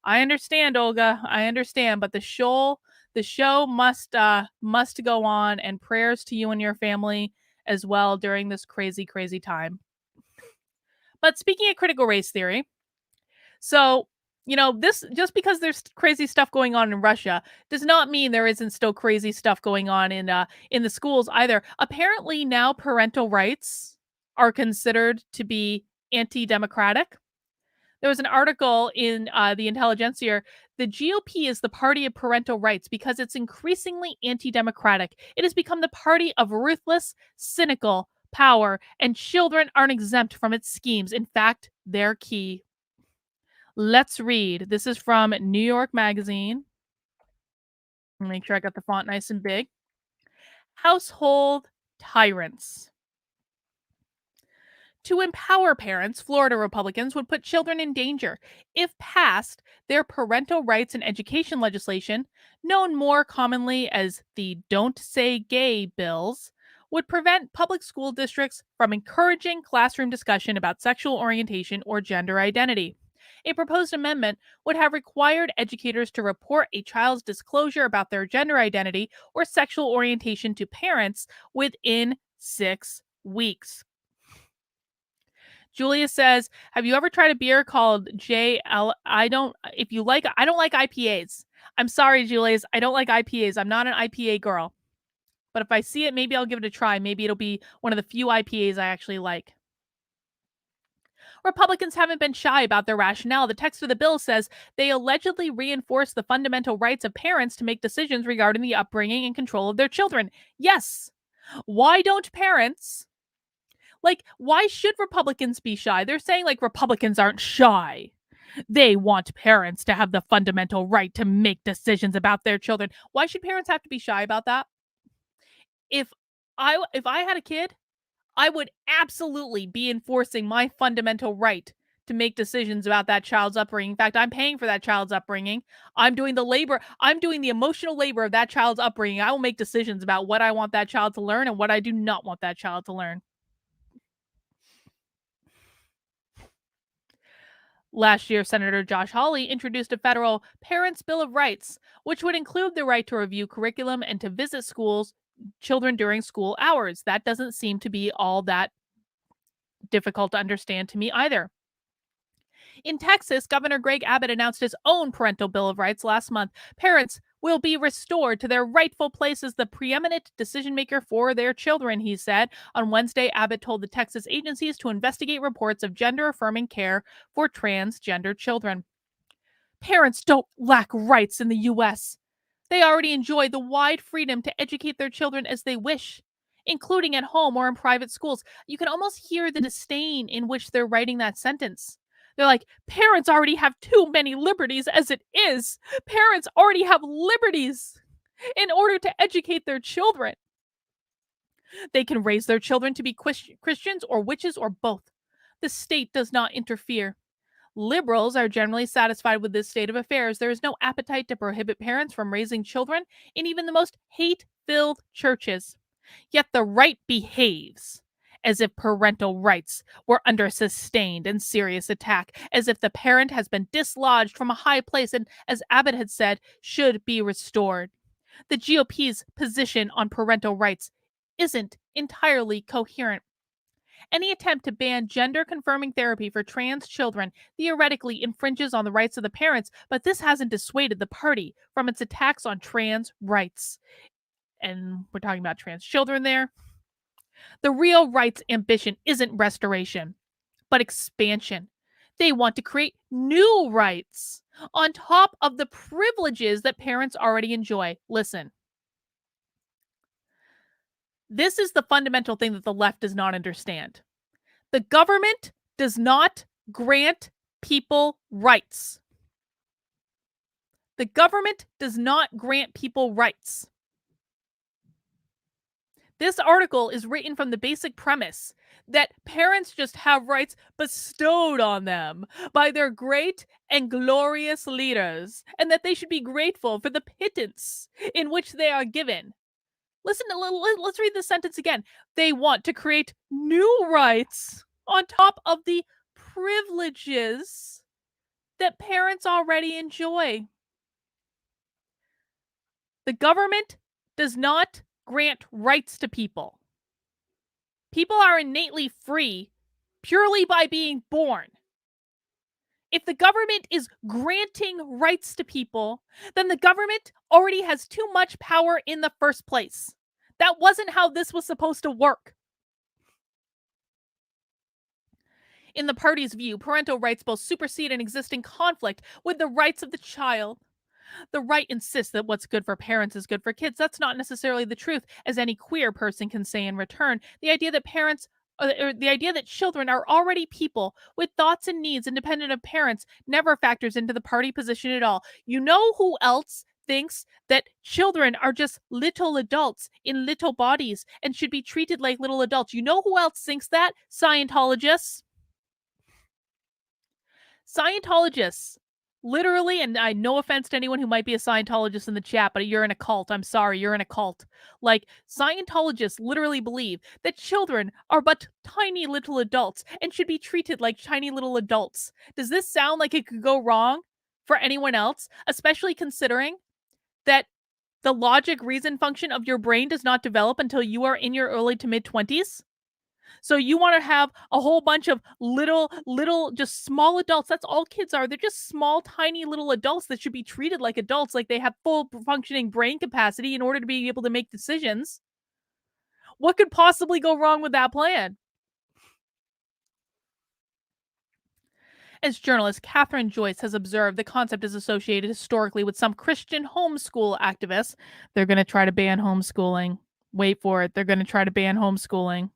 I understand, Olga. I understand. But the show The show must go on, and prayers to you and your family as well during this crazy, crazy time. But speaking of critical race theory, so, this just because there's crazy stuff going on in Russia does not mean there isn't still crazy stuff going on in the schools either. Apparently now parental rights are considered to be anti-democratic. There was an article in the Intelligencer. The GOP is the party of parental rights because it's increasingly anti-democratic. It has become the party of ruthless, cynical power, and children aren't exempt from its schemes. In fact, they're key. Let's read. This is from New York Magazine. Make sure I got the font nice and big. Household tyrants. To empower parents, Florida Republicans would put children in danger. If passed, their parental rights and education legislation, known more commonly as the Don't Say Gay bills, would prevent public school districts from encouraging classroom discussion about sexual orientation or gender identity. A proposed amendment would have required educators to report a child's disclosure about their gender identity or sexual orientation to parents within 6 weeks. Julia says, "Have you ever tried a beer called JL? I don't like IPAs. I'm sorry, Julius. I don't like IPAs. I'm not an IPA girl. But if I see it, maybe I'll give it a try. Maybe it'll be one of the few IPAs I actually like." Republicans haven't been shy about their rationale. The text of the bill says they allegedly reinforce the fundamental rights of parents to make decisions regarding the upbringing and control of their children. Yes. Why don't parents? Why should Republicans be shy? They're saying Republicans aren't shy. They want parents to have the fundamental right to make decisions about their children. Why should parents have to be shy about that? If I had a kid, I would absolutely be enforcing my fundamental right to make decisions about that child's upbringing. In fact, I'm paying for that child's upbringing. I'm doing the labor. I'm doing the emotional labor of that child's upbringing. I will make decisions about what I want that child to learn and what I do not want that child to learn. Last year, Senator Josh Hawley introduced a federal Parents' Bill of Rights, which would include the right to review curriculum and to visit children during school hours. That doesn't seem to be all that difficult to understand to me either. In Texas, Governor Greg Abbott announced his own Parental Bill of Rights last month. Parents will be restored to their rightful place as the preeminent decision maker for their children, he said. On Wednesday, Abbott told the Texas agencies to investigate reports of gender-affirming care for transgender children. Parents don't lack rights in the U.S. They already enjoy the wide freedom to educate their children as they wish, including at home or in private schools. You can almost hear the disdain in which they're writing that sentence. They're like, parents already have too many liberties as it is. Parents already have liberties in order to educate their children. They can raise their children to be Christians or witches or both. The state does not interfere. Liberals are generally satisfied with this state of affairs. There is no appetite to prohibit parents from raising children in even the most hate-filled churches. Yet the right behaves as if parental rights were under sustained and serious attack, as if the parent has been dislodged from a high place and, as Abbott had said, should be restored. The GOP's position on parental rights isn't entirely coherent. Any attempt to ban gender-confirming therapy for trans children theoretically infringes on the rights of the parents, but this hasn't dissuaded the party from its attacks on trans rights. And we're talking about trans children there. The real rights ambition isn't restoration, but expansion. They want to create new rights on top of the privileges that parents already enjoy. Listen. This is the fundamental thing that the left does not understand. The government does not grant people rights. The government does not grant people rights. This article is written from the basic premise that parents just have rights bestowed on them by their great and glorious leaders, and that they should be grateful for the pittance in which they are given. Listen, let's read this sentence again. They want to create new rights on top of the privileges that parents already enjoy. The government does not grant rights to people. People are innately free purely by being born. If the government is granting rights to people, then the government already has too much power in the first place. That wasn't how this was supposed to work. In the party's view, parental rights both supersede an existing conflict with the rights of the child. The right insists that what's good for parents is good for kids. That's not necessarily the truth, as any queer person can say in return. The idea that the idea that children are already people with thoughts and needs independent of parents never factors into the party position at all. You know who else thinks that children are just little adults in little bodies and should be treated like little adults? You know who else thinks that? Scientologists. Scientologists, literally, and I no offense to anyone who might be a Scientologist in the chat, but you're in a cult. I'm sorry, you're in a cult. Like, Scientologists literally believe that children are but tiny little adults and should be treated like tiny little adults. Does this sound like it could go wrong for anyone else, especially considering that the logic reason function of your brain does not develop until you are in your early to mid 20s? So you want to have a whole bunch of little, just small adults. That's all kids are. They're just small, tiny little adults that should be treated like adults, like they have full functioning brain capacity in order to be able to make decisions. What could possibly go wrong with that plan? As journalist Catherine Joyce has observed, the concept is associated historically with some Christian homeschool activists. They're going to try to ban homeschooling. Wait for it. They're going to try to ban homeschooling.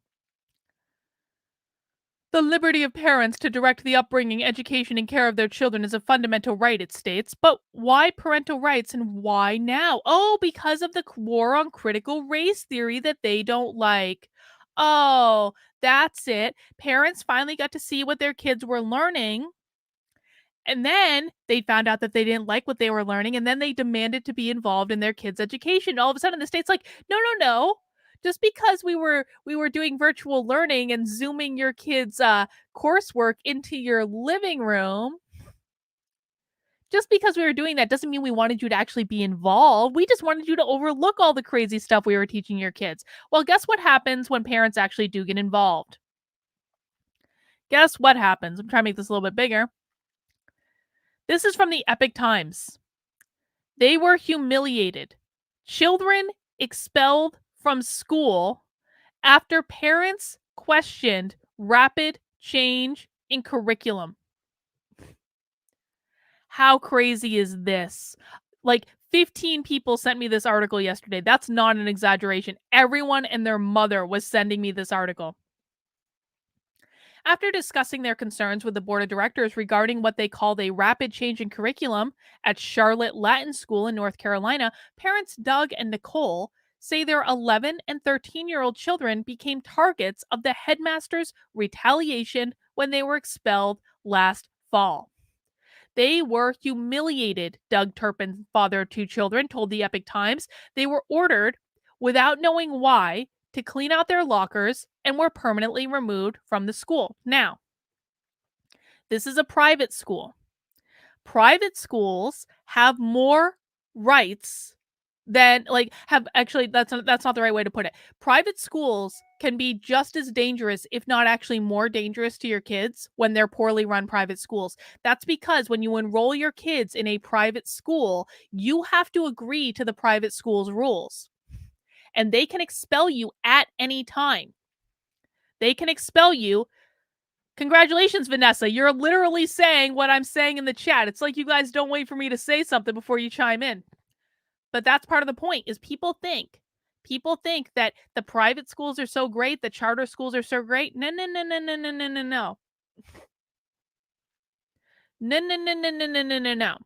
The liberty of parents to direct the upbringing, education, and care of their children is a fundamental right, it states. But why parental rights and why now? Oh, because of the war on critical race theory that they don't like. Oh, that's it. Parents finally got to see what their kids were learning. And then they found out that they didn't like what they were learning. And then they demanded to be involved in their kids' education. All of a sudden, the state's like, no, no, no. Just because we were doing virtual learning and zooming your kids' coursework into your living room, just because we were doing that doesn't mean we wanted you to actually be involved. We just wanted you to overlook all the crazy stuff we were teaching your kids. Well, guess what happens when parents actually do get involved? Guess what happens? I'm trying to make this a little bit bigger. This is from the Epoch Times. They were humiliated. Children expelled from school after parents questioned rapid change in curriculum. How crazy is this? Like 15 people sent me this article yesterday. That's not an exaggeration. Everyone and their mother was sending me this article. After discussing their concerns with the board of directors regarding what they called a rapid change in curriculum at Charlotte Latin School in North Carolina, parents Doug and Nicole say their 11 and 13-year-old children became targets of the headmaster's retaliation when they were expelled last fall. They were humiliated, Doug Turpin, father of 2 children, told the Epoch Times. They were ordered, without knowing why, to clean out their lockers and were permanently removed from the school. Now, this is a private school. Private schools have more rights than that's not the right way to put it. Private schools can be just as dangerous, if not actually more dangerous to your kids when they're poorly run private schools. That's because when you enroll your kids in a private school, you have to agree to the private school's rules. And they can expel you at any time. They can expel you. Congratulations, Vanessa. You're literally saying what I'm saying in the chat. It's like you guys don't wait for me to say something before you chime in. But that's part of the point, is people think that the private schools are so great, the charter schools are so great. No, no, no, no, no, no, no, no, no. No, no, no, no, no, no, no, no, no.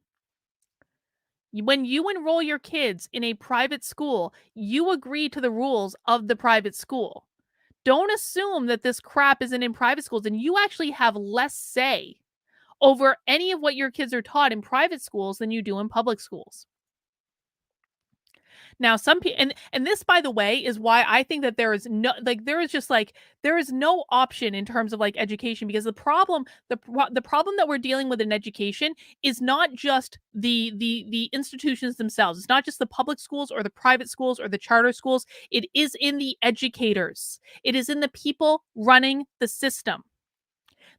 When you enroll your kids in a private school, you agree to the rules of the private school. Don't assume that this crap isn't in private schools, and you actually have less say over any of what your kids are taught in private schools than you do in public schools. Now, some people, and this, by the way, is why I think that there is no, like, there is no option in terms of like education, because the problem that we're dealing with in education is not just the institutions themselves. It's not just the public schools or the private schools or the charter schools. It is in the educators. It is in the people running the system.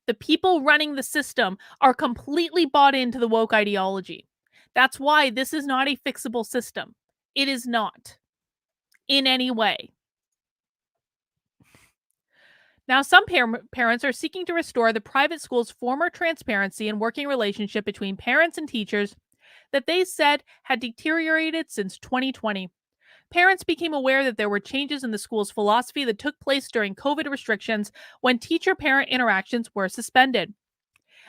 The people running the system are completely bought into the woke ideology. That's why this is not a fixable system. It is not in any way. Now, some parents are seeking to restore the private school's former transparency and working relationship between parents and teachers that they said had deteriorated since 2020. Parents became aware that there were changes in the school's philosophy that took place during COVID restrictions when teacher-parent interactions were suspended.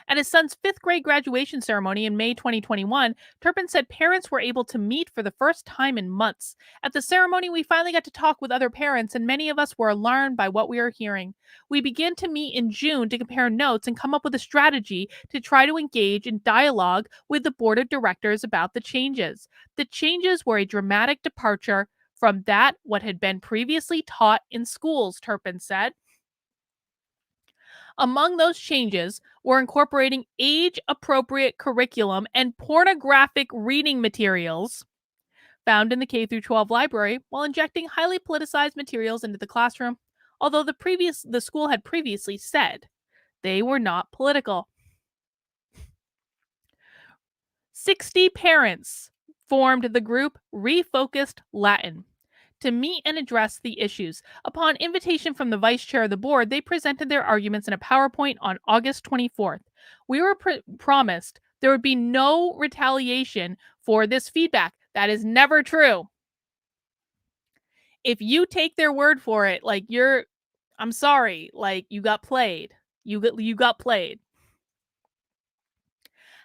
At his son's 5th grade graduation ceremony in May 2021, Turpin said parents were able to meet for the first time in months. At the ceremony, we finally got to talk with other parents, and many of us were alarmed by what we were hearing. We began to meet in June to compare notes and come up with a strategy to try to engage in dialogue with the board of directors about the changes. The changes were a dramatic departure from that what had been previously taught in schools, Turpin said. Among those changes were incorporating age-appropriate curriculum and pornographic reading materials found in the K-12 library while injecting highly politicized materials into the classroom, although the school had previously said they were not political. 60 parents formed the group Refocused Latin to meet and address the issues. Upon invitation from the vice chair of the board, they presented their arguments in a PowerPoint on August 24th. We were promised there would be no retaliation for this feedback. That is never true. If you take their word for it, like I'm sorry, like you got played. You got played.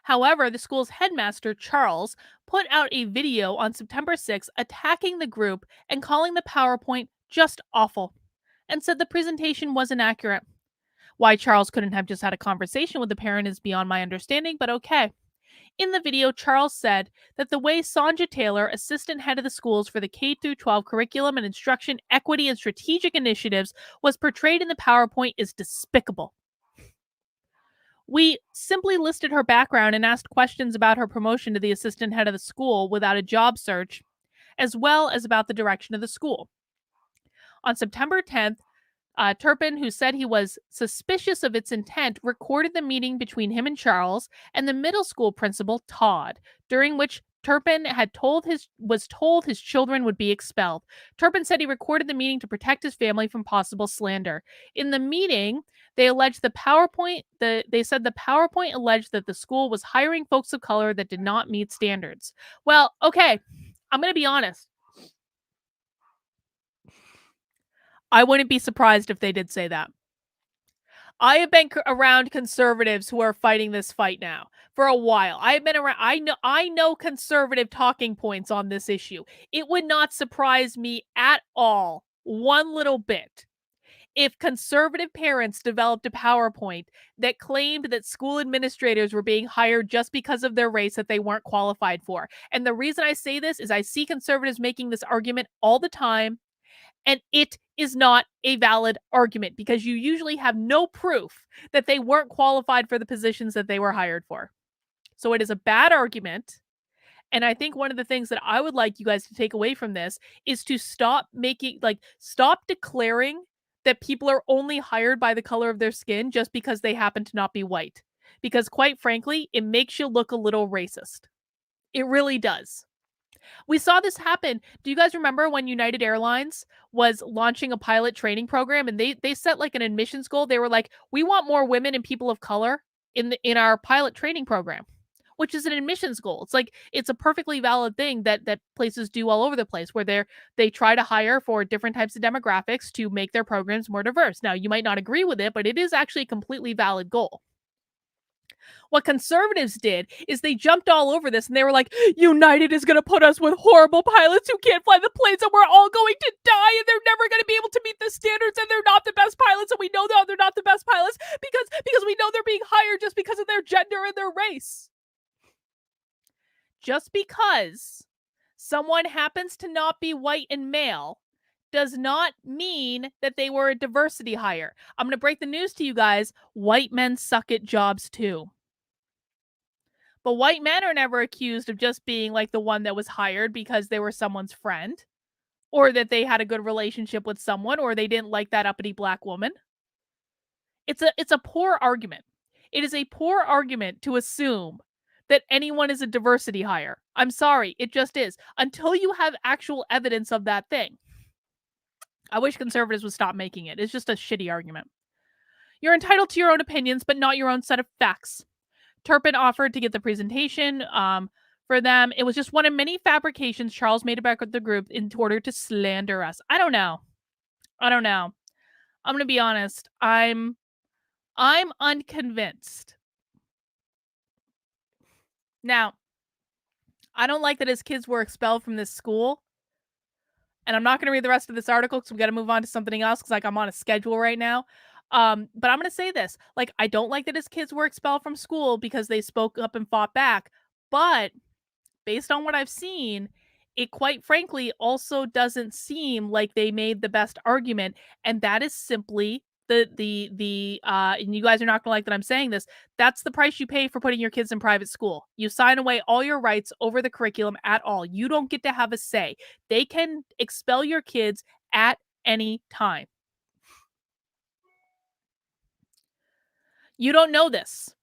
However, the school's headmaster, Charles, put out a video on September 6th attacking the group and calling the PowerPoint just awful, and said the presentation wasn't accurate. Why Charles couldn't have just had a conversation with the parent is beyond my understanding, but okay. In the video, Charles said that the way Sonja Taylor, assistant head of the schools for the K-12 curriculum and instruction equity and strategic initiatives, was portrayed in the PowerPoint is despicable. We simply listed her background and asked questions about her promotion to the assistant head of the school without a job search, as well as about the direction of the school. On September 10th, Turpin, who said he was suspicious of its intent, recorded the meeting between him and Charles and the middle school principal, Todd, during which Turpin was told his children would be expelled. Turpin said he recorded the meeting to protect his family from possible slander. In the meeting, they said the PowerPoint alleged that the school was hiring folks of color that did not meet standards. Well, okay, I'm going to be honest. I wouldn't be surprised if they did say that. I have been around conservatives who are fighting this fight now for a while. I have been around. I know conservative talking points on this issue. It would not surprise me at all, one little bit, if conservative parents developed a PowerPoint that claimed that school administrators were being hired just because of their race that they weren't qualified for. And the reason I say this is I see conservatives making this argument all the time. And it is not a valid argument because you usually have no proof that they weren't qualified for the positions that they were hired for. So it is a bad argument. And I think one of the things that I would like you guys to take away from this is to stop declaring that people are only hired by the color of their skin just because they happen to not be white. Because quite frankly, it makes you look a little racist. It really does. We saw this happen. Do you guys remember when United Airlines was launching a pilot training program and they set like an admissions goal? They were like, we want more women and people of color in our pilot training program, which is an admissions goal. It's like, it's a perfectly valid thing that places do all over the place where they try to hire for different types of demographics to make their programs more diverse. Now, you might not agree with it, but it is actually a completely valid goal. What conservatives did is they jumped all over this and they were like, United is going to put us with horrible pilots who can't fly the planes and we're all going to die and they're never going to be able to meet the standards and they're not the best pilots and we know that they're not the best pilots because we know they're being hired just because of their gender and their race. Just because someone happens to not be white and male does not mean that they were a diversity hire. I'm going to break the news to you guys. White men suck at jobs too. But white men are never accused of just being like the one that was hired because they were someone's friend, or that they had a good relationship with someone, or they didn't like that uppity black woman. It's a poor argument. It is a poor argument to assume that anyone is a diversity hire. I'm sorry, it just is. Until you have actual evidence of that thing. I wish conservatives would stop making it. It's just a shitty argument. You're entitled to your own opinions, but not your own set of facts. Turpin offered to get the presentation for them. It was just one of many fabrications Charles made about the group in order to slander us. I don't know. I'm going to be honest. I'm unconvinced. Now, I don't like that his kids were expelled from this school. And I'm not going to read the rest of this article because we got to move on to something else because I'm on a schedule right now. But I'm going to say this. I don't like that his kids were expelled from school because they spoke up and fought back. But based on what I've seen, it quite frankly also doesn't seem like they made the best argument. And that is simply and you guys are not gonna like that I'm saying this, that's the price you pay for putting your kids in private school. You sign away all your rights over the curriculum at all. You don't get to have a say. They can expel your kids at any time. You don't know this.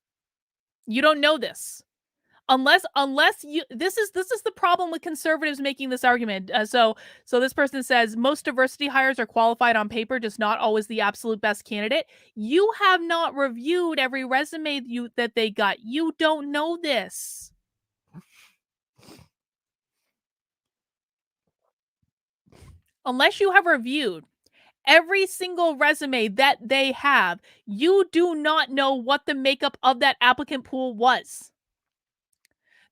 Unless you this is the problem with conservatives making this argument. So this person says most diversity hires are qualified on paper, just not always the absolute best candidate. You have not reviewed every resume that they got. You don't know this. Unless you have reviewed every single resume that they have, you do not know what the makeup of that applicant pool was.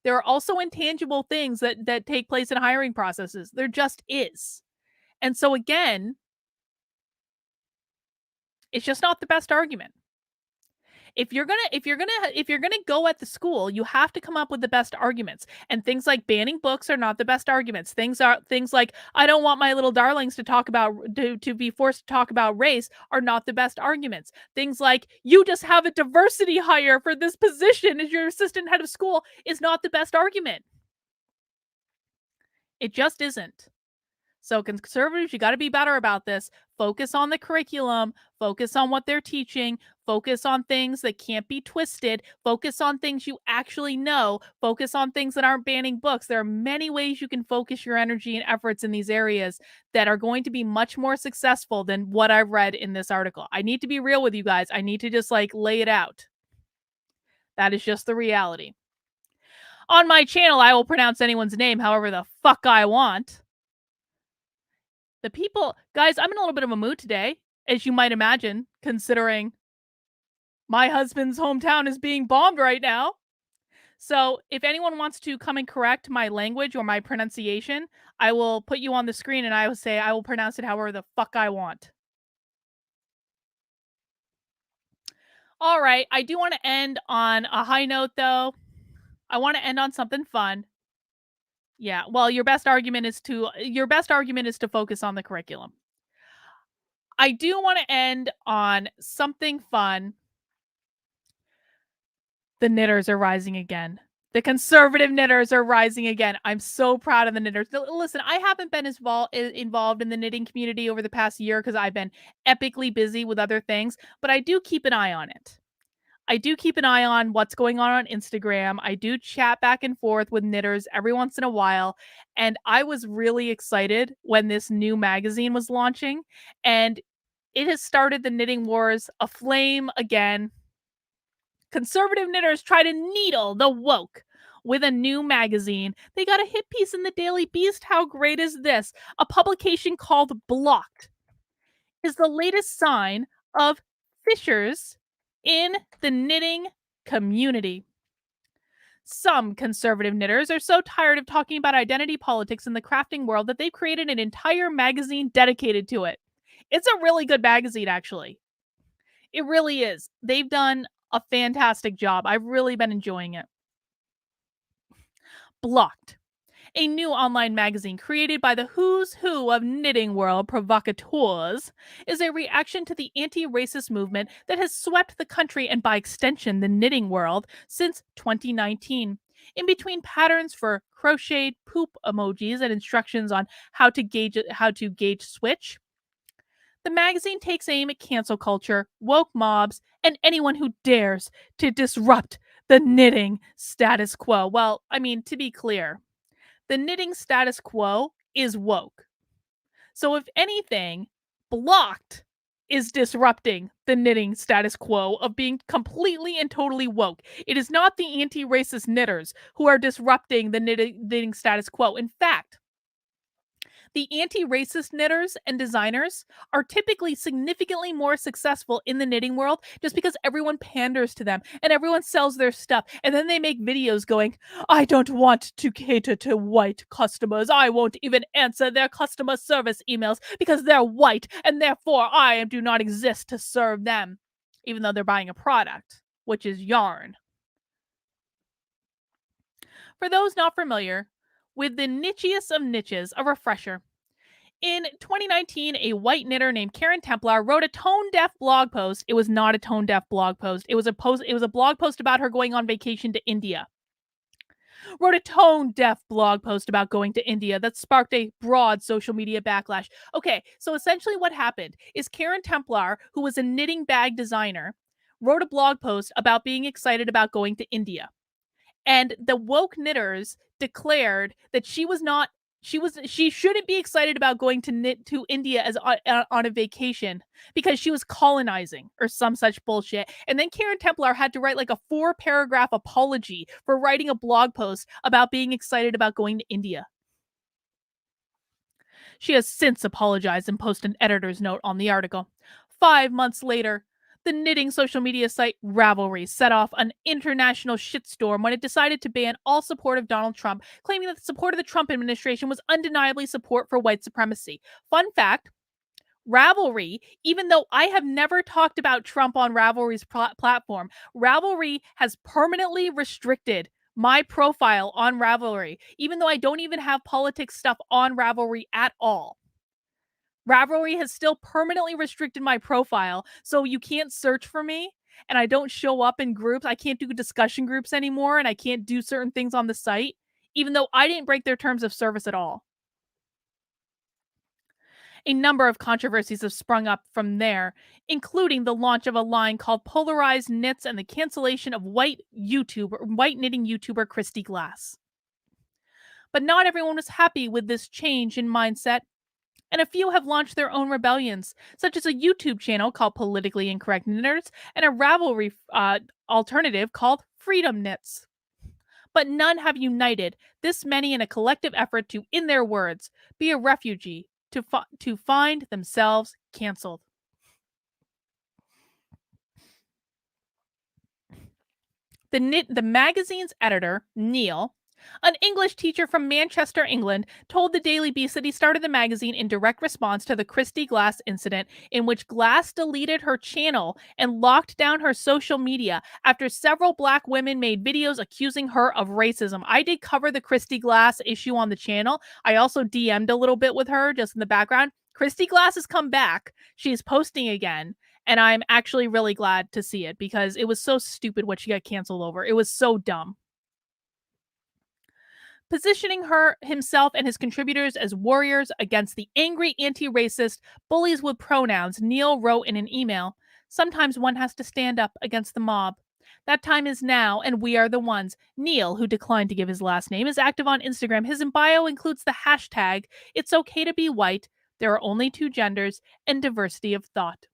There are also intangible things that take place in hiring processes. There just is. And so again, it's just not the best argument. If you're gonna go at the school, you have to come up with the best arguments. And things like banning books are not the best arguments. Things like I don't want my little darlings to be forced to talk about race are not the best arguments. Things like you just have a diversity hire for this position as your assistant head of school is not the best argument. It just isn't. So conservatives, you got to be better about this. Focus on the curriculum. Focus on what they're teaching. Focus on things that can't be twisted. Focus on things you actually know. Focus on things that aren't banning books. There are many ways you can focus your energy and efforts in these areas that are going to be much more successful than what I've read in this article. I need to be real with you guys. I need to just lay it out. That is just the reality. On my channel, I will pronounce anyone's name however the fuck I want. The people, guys, I'm in a little bit of a mood today, as you might imagine, considering my husband's hometown is being bombed right now. So if anyone wants to come and correct my language or my pronunciation, I will put you on the screen and I will say I will pronounce it however the fuck I want. All right, I do want to end on a high note, though. I want to end on something fun. Yeah, well, your best argument is to focus on the curriculum. I do want to end on something fun. The knitters are rising again. The conservative knitters are rising again. I'm so proud of the knitters. Listen, I haven't been as involved in the knitting community over the past year because I've been epically busy with other things, but I do keep an eye on it. I do keep an eye on what's going on Instagram. I do chat back and forth with knitters every once in a while. And I was really excited when this new magazine was launching. And it has started the knitting wars aflame again. Conservative knitters try to needle the woke with a new magazine. They got a hit piece in the Daily Beast. How great is this? A publication called Blocked is the latest sign of fissures in the knitting community. Some conservative knitters are so tired of talking about identity politics in the crafting world that they've created an entire magazine dedicated to it. It's a really good magazine, actually. It really is. They've done a fantastic job. I've really been enjoying it. Blocked. a new online magazine created by the who's who of knitting world provocateurs, is a reaction to the anti-racist movement that has swept the country and by extension the knitting world since 2019. In between patterns for crocheted poop emojis and instructions on how to gauge switch, the magazine takes aim at cancel culture, woke mobs, and anyone who dares to disrupt the knitting status quo. Well, I mean, to be clear, the knitting status quo is woke. So if anything, blocked is disrupting the knitting status quo of being completely and totally woke. It is not the anti-racist knitters who are disrupting the knitting status quo. In fact, the anti-racist knitters and designers are typically significantly more successful in the knitting world just because everyone panders to them and everyone sells their stuff. And then they make videos going, I don't want to cater to white customers. I won't even answer their customer service emails because they're white and therefore I do not exist to serve them, even though they're buying a product, which is yarn. For those not familiar with the nichiest of niches, a refresher. In 2019, a white knitter named Karen Templar wrote a tone-deaf blog post. It was not a tone-deaf blog post. It was a blog post about her going on vacation to India. Wrote a tone-deaf blog post about going to India that sparked a broad social media backlash. Okay, so essentially what happened is Karen Templar, who was a knitting bag designer, wrote a blog post about being excited about going to India. And the woke knitters declared that she shouldn't be excited about going to India as on a vacation because she was colonizing or some such bullshit. And then Karen Templar had to write like a 4-paragraph apology for writing a blog post about being excited about going to India. She has since apologized and posted an editor's note on the article. 5 months later, the knitting social media site Ravelry set off an international shitstorm when it decided to ban all support of Donald Trump, claiming that the support of the Trump administration was undeniably support for white supremacy. Fun fact, Ravelry, even though I have never talked about Trump on Ravelry's platform, Ravelry has permanently restricted my profile on Ravelry, even though I don't even have politics stuff on Ravelry at all. Ravelry has still permanently restricted my profile, so you can't search for me, and I don't show up in groups. I can't do discussion groups anymore, and I can't do certain things on the site, even though I didn't break their terms of service at all. A number of controversies have sprung up from there, including the launch of a line called Polarized Knits and the cancellation of white knitting YouTuber Christy Glass. But not everyone was happy with this change in mindset, and a few have launched their own rebellions, such as a YouTube channel called Politically Incorrect Knitters and a Ravelry alternative called Freedom Knits. But none have united this many in a collective effort to, in their words, be a refugee, to find themselves canceled. The magazine's editor, Neil, an English teacher from Manchester, England, told the Daily Beast that he started the magazine in direct response to the Christy Glass incident, in which Glass deleted her channel and locked down her social media after several Black women made videos accusing her of racism. I did cover the Christy Glass issue on the channel. I also DM'd a little bit with her just in the background. Christy Glass has come back. She's posting again. And I'm actually really glad to see it because it was so stupid what she got canceled over. It was so dumb. Positioning himself and his contributors as warriors against the angry anti-racist bullies with pronouns, Neil wrote in an email, "Sometimes one has to stand up against the mob. That time is now, and we are the ones." Neil, who declined to give his last name, is active on Instagram. His bio includes the hashtag, "It's okay to be white, there are only 2 genders, and diversity of thought."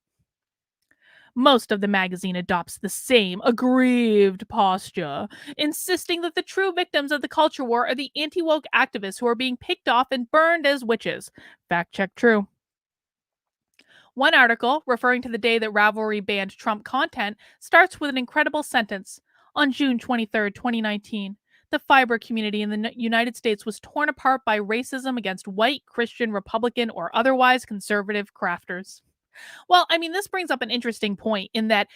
Most of the magazine adopts the same aggrieved posture, insisting that the true victims of the culture war are the anti-woke activists who are being picked off and burned as witches. Fact check true. One article, referring to the day that Ravelry banned Trump content, starts with an incredible sentence. On June 23, 2019, the fiber community in the United States was torn apart by racism against white, Christian, Republican, or otherwise conservative crafters. Well, I mean, this brings up an interesting point in that,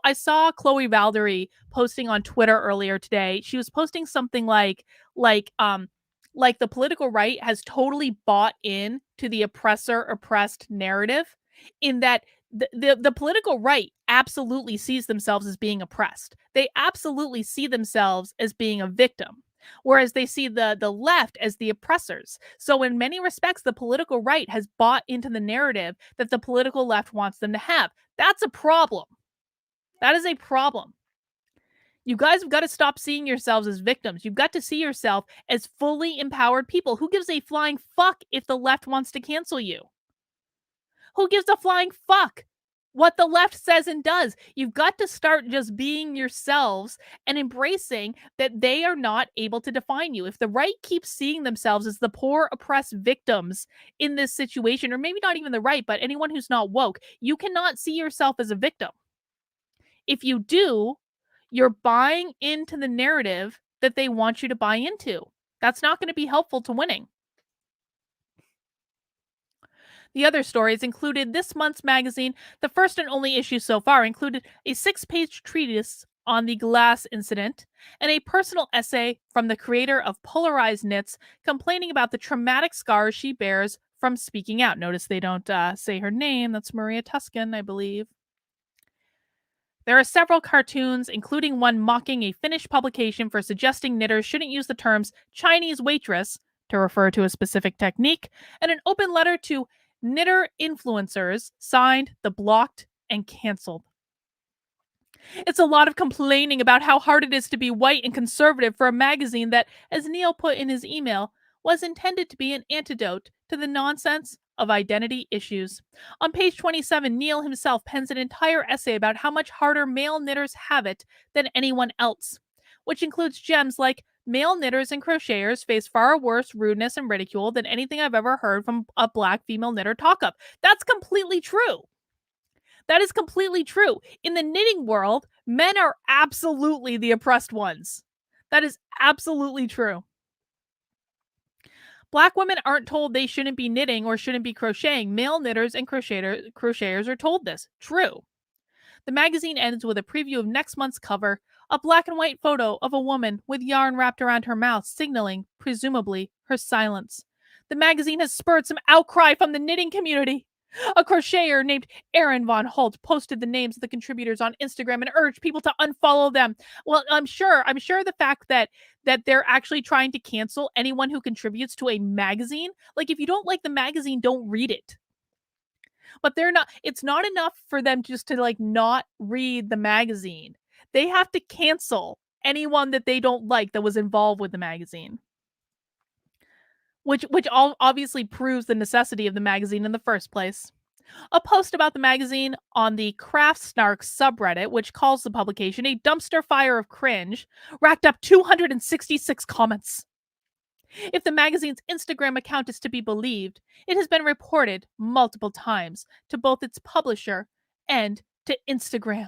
I saw Chloe Valdery posting on Twitter earlier today. She was posting something like, like the political right has totally bought in to the oppressor-oppressed narrative, in that the political right absolutely sees themselves as being oppressed. They absolutely see themselves as being a victim, whereas they see the left as the oppressors. So in many respects, the political right has bought into the narrative that the political left wants them to have. That's a problem. That is a problem. You guys have got to stop seeing yourselves as victims. You've got to see yourself as fully empowered people. Who gives a flying fuck if the left wants to cancel you? Who gives a flying fuck what the left says and does? You've got to start just being yourselves and embracing that they are not able to define you. If the right keeps seeing themselves as the poor, oppressed victims in this situation, or maybe not even the right, but anyone who's not woke, you cannot see yourself as a victim. If you do, you're buying into the narrative that they want you to buy into. That's not going to be helpful to winning. The other stories included this month's magazine. The first and only issue so far included a 6-page treatise on the glass incident and a personal essay from the creator of Polarized Knits complaining about the traumatic scars she bears from speaking out. Notice they don't say her name. That's Maria Tuscan, I believe. There are several cartoons, including one mocking a Finnish publication for suggesting knitters shouldn't use the terms Chinese waitress to refer to a specific technique, and an open letter to knitter influencers signed the blocked and canceled. It's a lot of complaining about how hard it is to be white and conservative for a magazine that, as Neil put in his email, was intended to be an antidote to the nonsense of identity issues. On page 27, Neil himself pens an entire essay about how much harder male knitters have it than anyone else, which includes gems like male knitters and crocheters face far worse rudeness and ridicule than anything I've ever heard from a black female knitter talk up. That's completely true. That is completely true. In the knitting world, men are absolutely the oppressed ones. That is absolutely true. Black women aren't told they shouldn't be knitting or shouldn't be crocheting. Male knitters and crocheters are told this. True. The magazine ends with a preview of next month's cover, a black and white photo of a woman with yarn wrapped around her mouth, signaling, presumably, her silence. The magazine has spurred some outcry from the knitting community. A crocheter named Aaron Von Holt posted the names of the contributors on Instagram and urged people to unfollow them. Well, I'm sure the fact that they're actually trying to cancel anyone who contributes to a magazine, like if you don't like the magazine, don't read it. But it's not enough for them just to like not read the magazine. They have to cancel anyone that they don't like that was involved with the magazine. Which obviously proves the necessity of the magazine in the first place. A post about the magazine on the Craft Snark subreddit, which calls the publication a dumpster fire of cringe, racked up 266 comments. If the magazine's Instagram account is to be believed, it has been reported multiple times to both its publisher and to Instagram.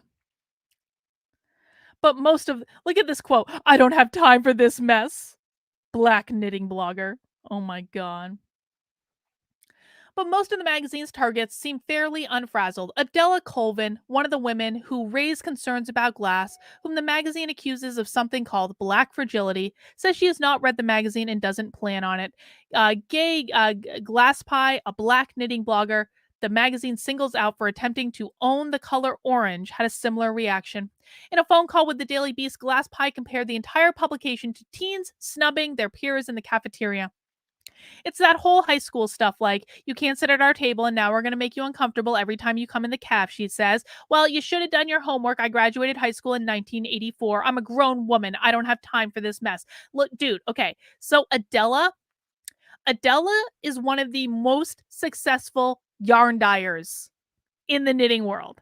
But look at this quote, "I don't have time for this mess." Black knitting blogger. Oh my God. But most of the magazine's targets seem fairly unfrazzled. Adela Colvin, one of the women who raised concerns about glass, whom the magazine accuses of something called black fragility, says she has not read the magazine and doesn't plan on it. Glass Pie, a black knitting blogger the magazine singles out for attempting to own the color orange, had a similar reaction. In a phone call with the Daily Beast, Glass Pie compared the entire publication to teens snubbing their peers in the cafeteria. It's that whole high school stuff like, you can't sit at our table and now we're going to make you uncomfortable every time you come in the caf, she says. Well, you should have done your homework. I graduated high school in 1984. I'm a grown woman. I don't have time for this mess. Look, dude, okay. So Adela is one of the most successful yarn dyers in the knitting world.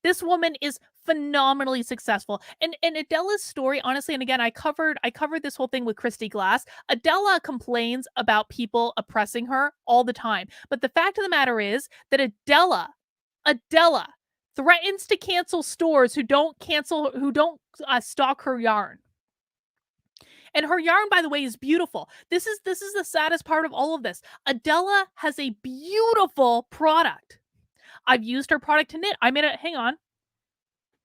This woman is phenomenally successful. And Adela's story, honestly, and again, I covered this whole thing with Christy Glass. Adela complains about people oppressing her all the time. But the fact of the matter is that Adela threatens to cancel stores who don't stock her yarn. And her yarn, by the way, is beautiful. This is the saddest part of all of this. Adela has a beautiful product. I've used her product to knit. I made it. Hang on.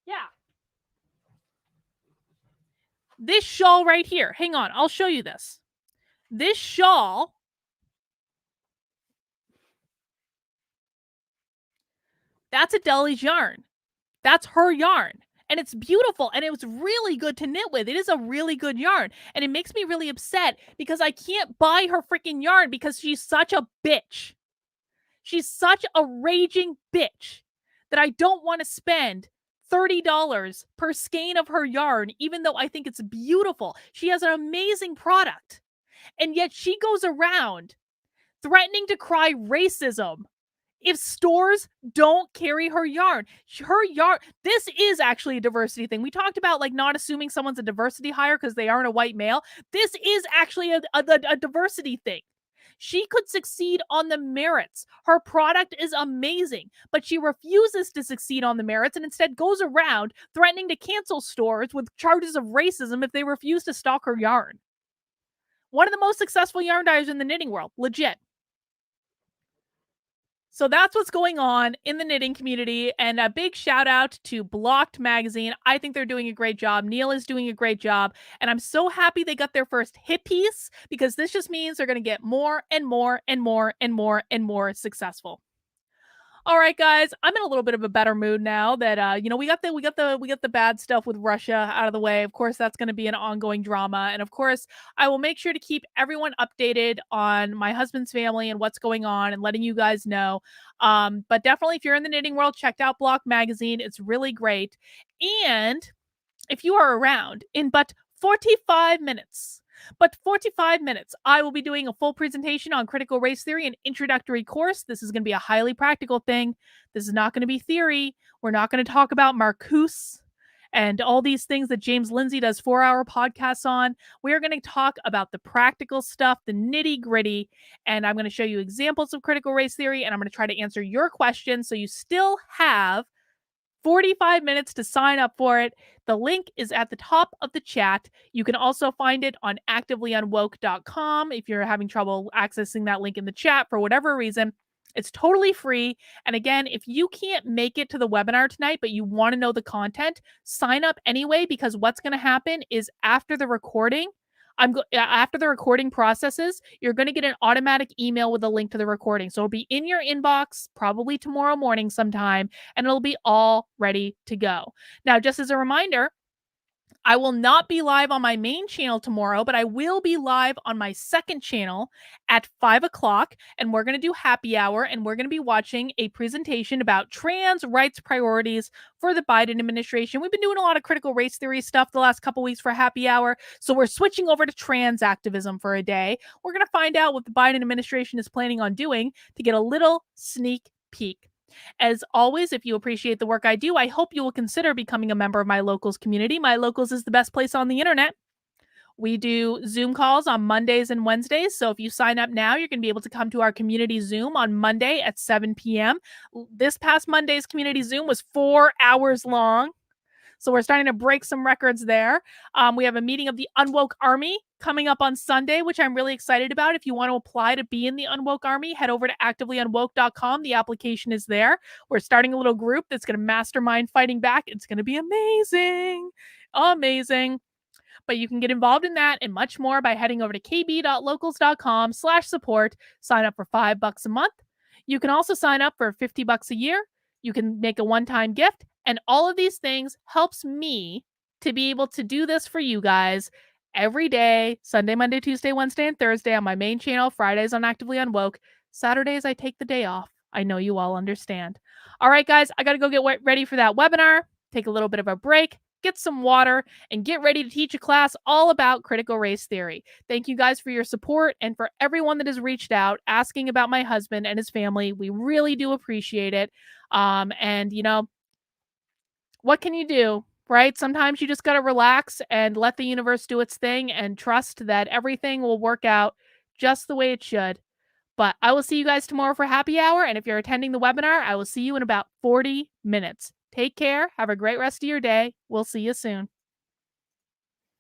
Yeah. This shawl right here. Hang on. I'll show you this. This shawl, that's Adele's yarn. That's her yarn. And it's beautiful, and it was really good to knit with. It is a really good yarn, and it makes me really upset because I can't buy her freaking yarn because she's such a bitch. She's such a raging bitch that I don't want to spend $30 per skein of her yarn, even though I think it's beautiful. She has an amazing product, and yet she goes around threatening to cry racism if stores don't carry her yarn. Her yarn, this is actually a diversity thing. We talked about like not assuming someone's a diversity hire because they aren't a white male. This is actually a diversity thing. She could succeed on the merits. Her product is amazing, but she refuses to succeed on the merits and instead goes around threatening to cancel stores with charges of racism if they refuse to stock her yarn. One of the most successful yarn dyers in the knitting world, legit. So that's what's going on in the knitting community. And a big shout out to Blocked Magazine. I think they're doing a great job. Neil is doing a great job. And I'm so happy they got their first hit piece because this just means they're going to get more and more and more and more and more successful. All right, guys, I'm in a little bit of a better mood now that we got the bad stuff with Russia out of the way. Of course, that's going to be an ongoing drama, and of course, I will make sure to keep everyone updated on my husband's family and what's going on, and letting you guys know. But definitely, if you're in the knitting world, check out Block Magazine. It's really great, and if you are around in but 45 minutes. I will be doing a full presentation on critical race theory, an introductory course. This is going to be a highly practical thing. This is not going to be theory. We're not going to talk about Marcuse and all these things that James Lindsay does 4-hour podcasts on. We are going to talk about the practical stuff, the nitty gritty, and I'm going to show you examples of critical race theory, and I'm going to try to answer your questions so you still have 45 minutes to sign up for it. The link is at the top of the chat. You can also find it on activelyunwoke.com if you're having trouble accessing that link in the chat for whatever reason. It's totally free. And again, if you can't make it to the webinar tonight, but you want to know the content, sign up anyway, because what's going to happen is after the recording, after the recording processes, you're going to get an automatic email with a link to the recording. So it'll be in your inbox probably tomorrow morning sometime, and it'll be all ready to go. Now, just as a reminder, I will not be live on my main channel tomorrow, but I will be live on my second channel at 5 o'clock, and we're going to do happy hour, and we're going to be watching a presentation about trans rights priorities for the Biden administration. We've been doing a lot of critical race theory stuff the last couple weeks for happy hour, so we're switching over to trans activism for a day. We're going to find out what the Biden administration is planning on doing to get a little sneak peek. As always, if you appreciate the work I do, I hope you will consider becoming a member of my Locals community. My Locals is the best place on the internet. We do Zoom calls on Mondays and Wednesdays. So if you sign up now, you're going to be able to come to our community Zoom on Monday at 7 p.m. This past Monday's community Zoom was 4 hours long. So we're starting to break some records there. We have a meeting of the Unwoke Army coming up on Sunday, which I'm really excited about. If you want to apply to be in the Unwoke Army, head over to activelyunwoke.com. The application is there. We're starting a little group that's going to mastermind fighting back. It's going to be amazing. Amazing. But you can get involved in that and much more by heading over to kb.locals.com/support. Sign up for $5 a month. You can also sign up for $50 a year. You can make a one-time gift. And all of these things helps me to be able to do this for you guys every day, Sunday, Monday, Tuesday, Wednesday, and Thursday on my main channel, Fridays on Actively Unwoke. Saturdays, I take the day off. I know you all understand. All right, guys, I got to go get ready for that webinar, take a little bit of a break, get some water, and get ready to teach a class all about critical race theory. Thank you guys for your support and for everyone that has reached out asking about my husband and his family. We really do appreciate it. And, you know, what can you do, right? Sometimes you just got to relax and let the universe do its thing and trust that everything will work out just the way it should. But I will see you guys tomorrow for happy hour. And if you're attending the webinar, I will see you in about 40 minutes. Take care. Have a great rest of your day. We'll see you soon.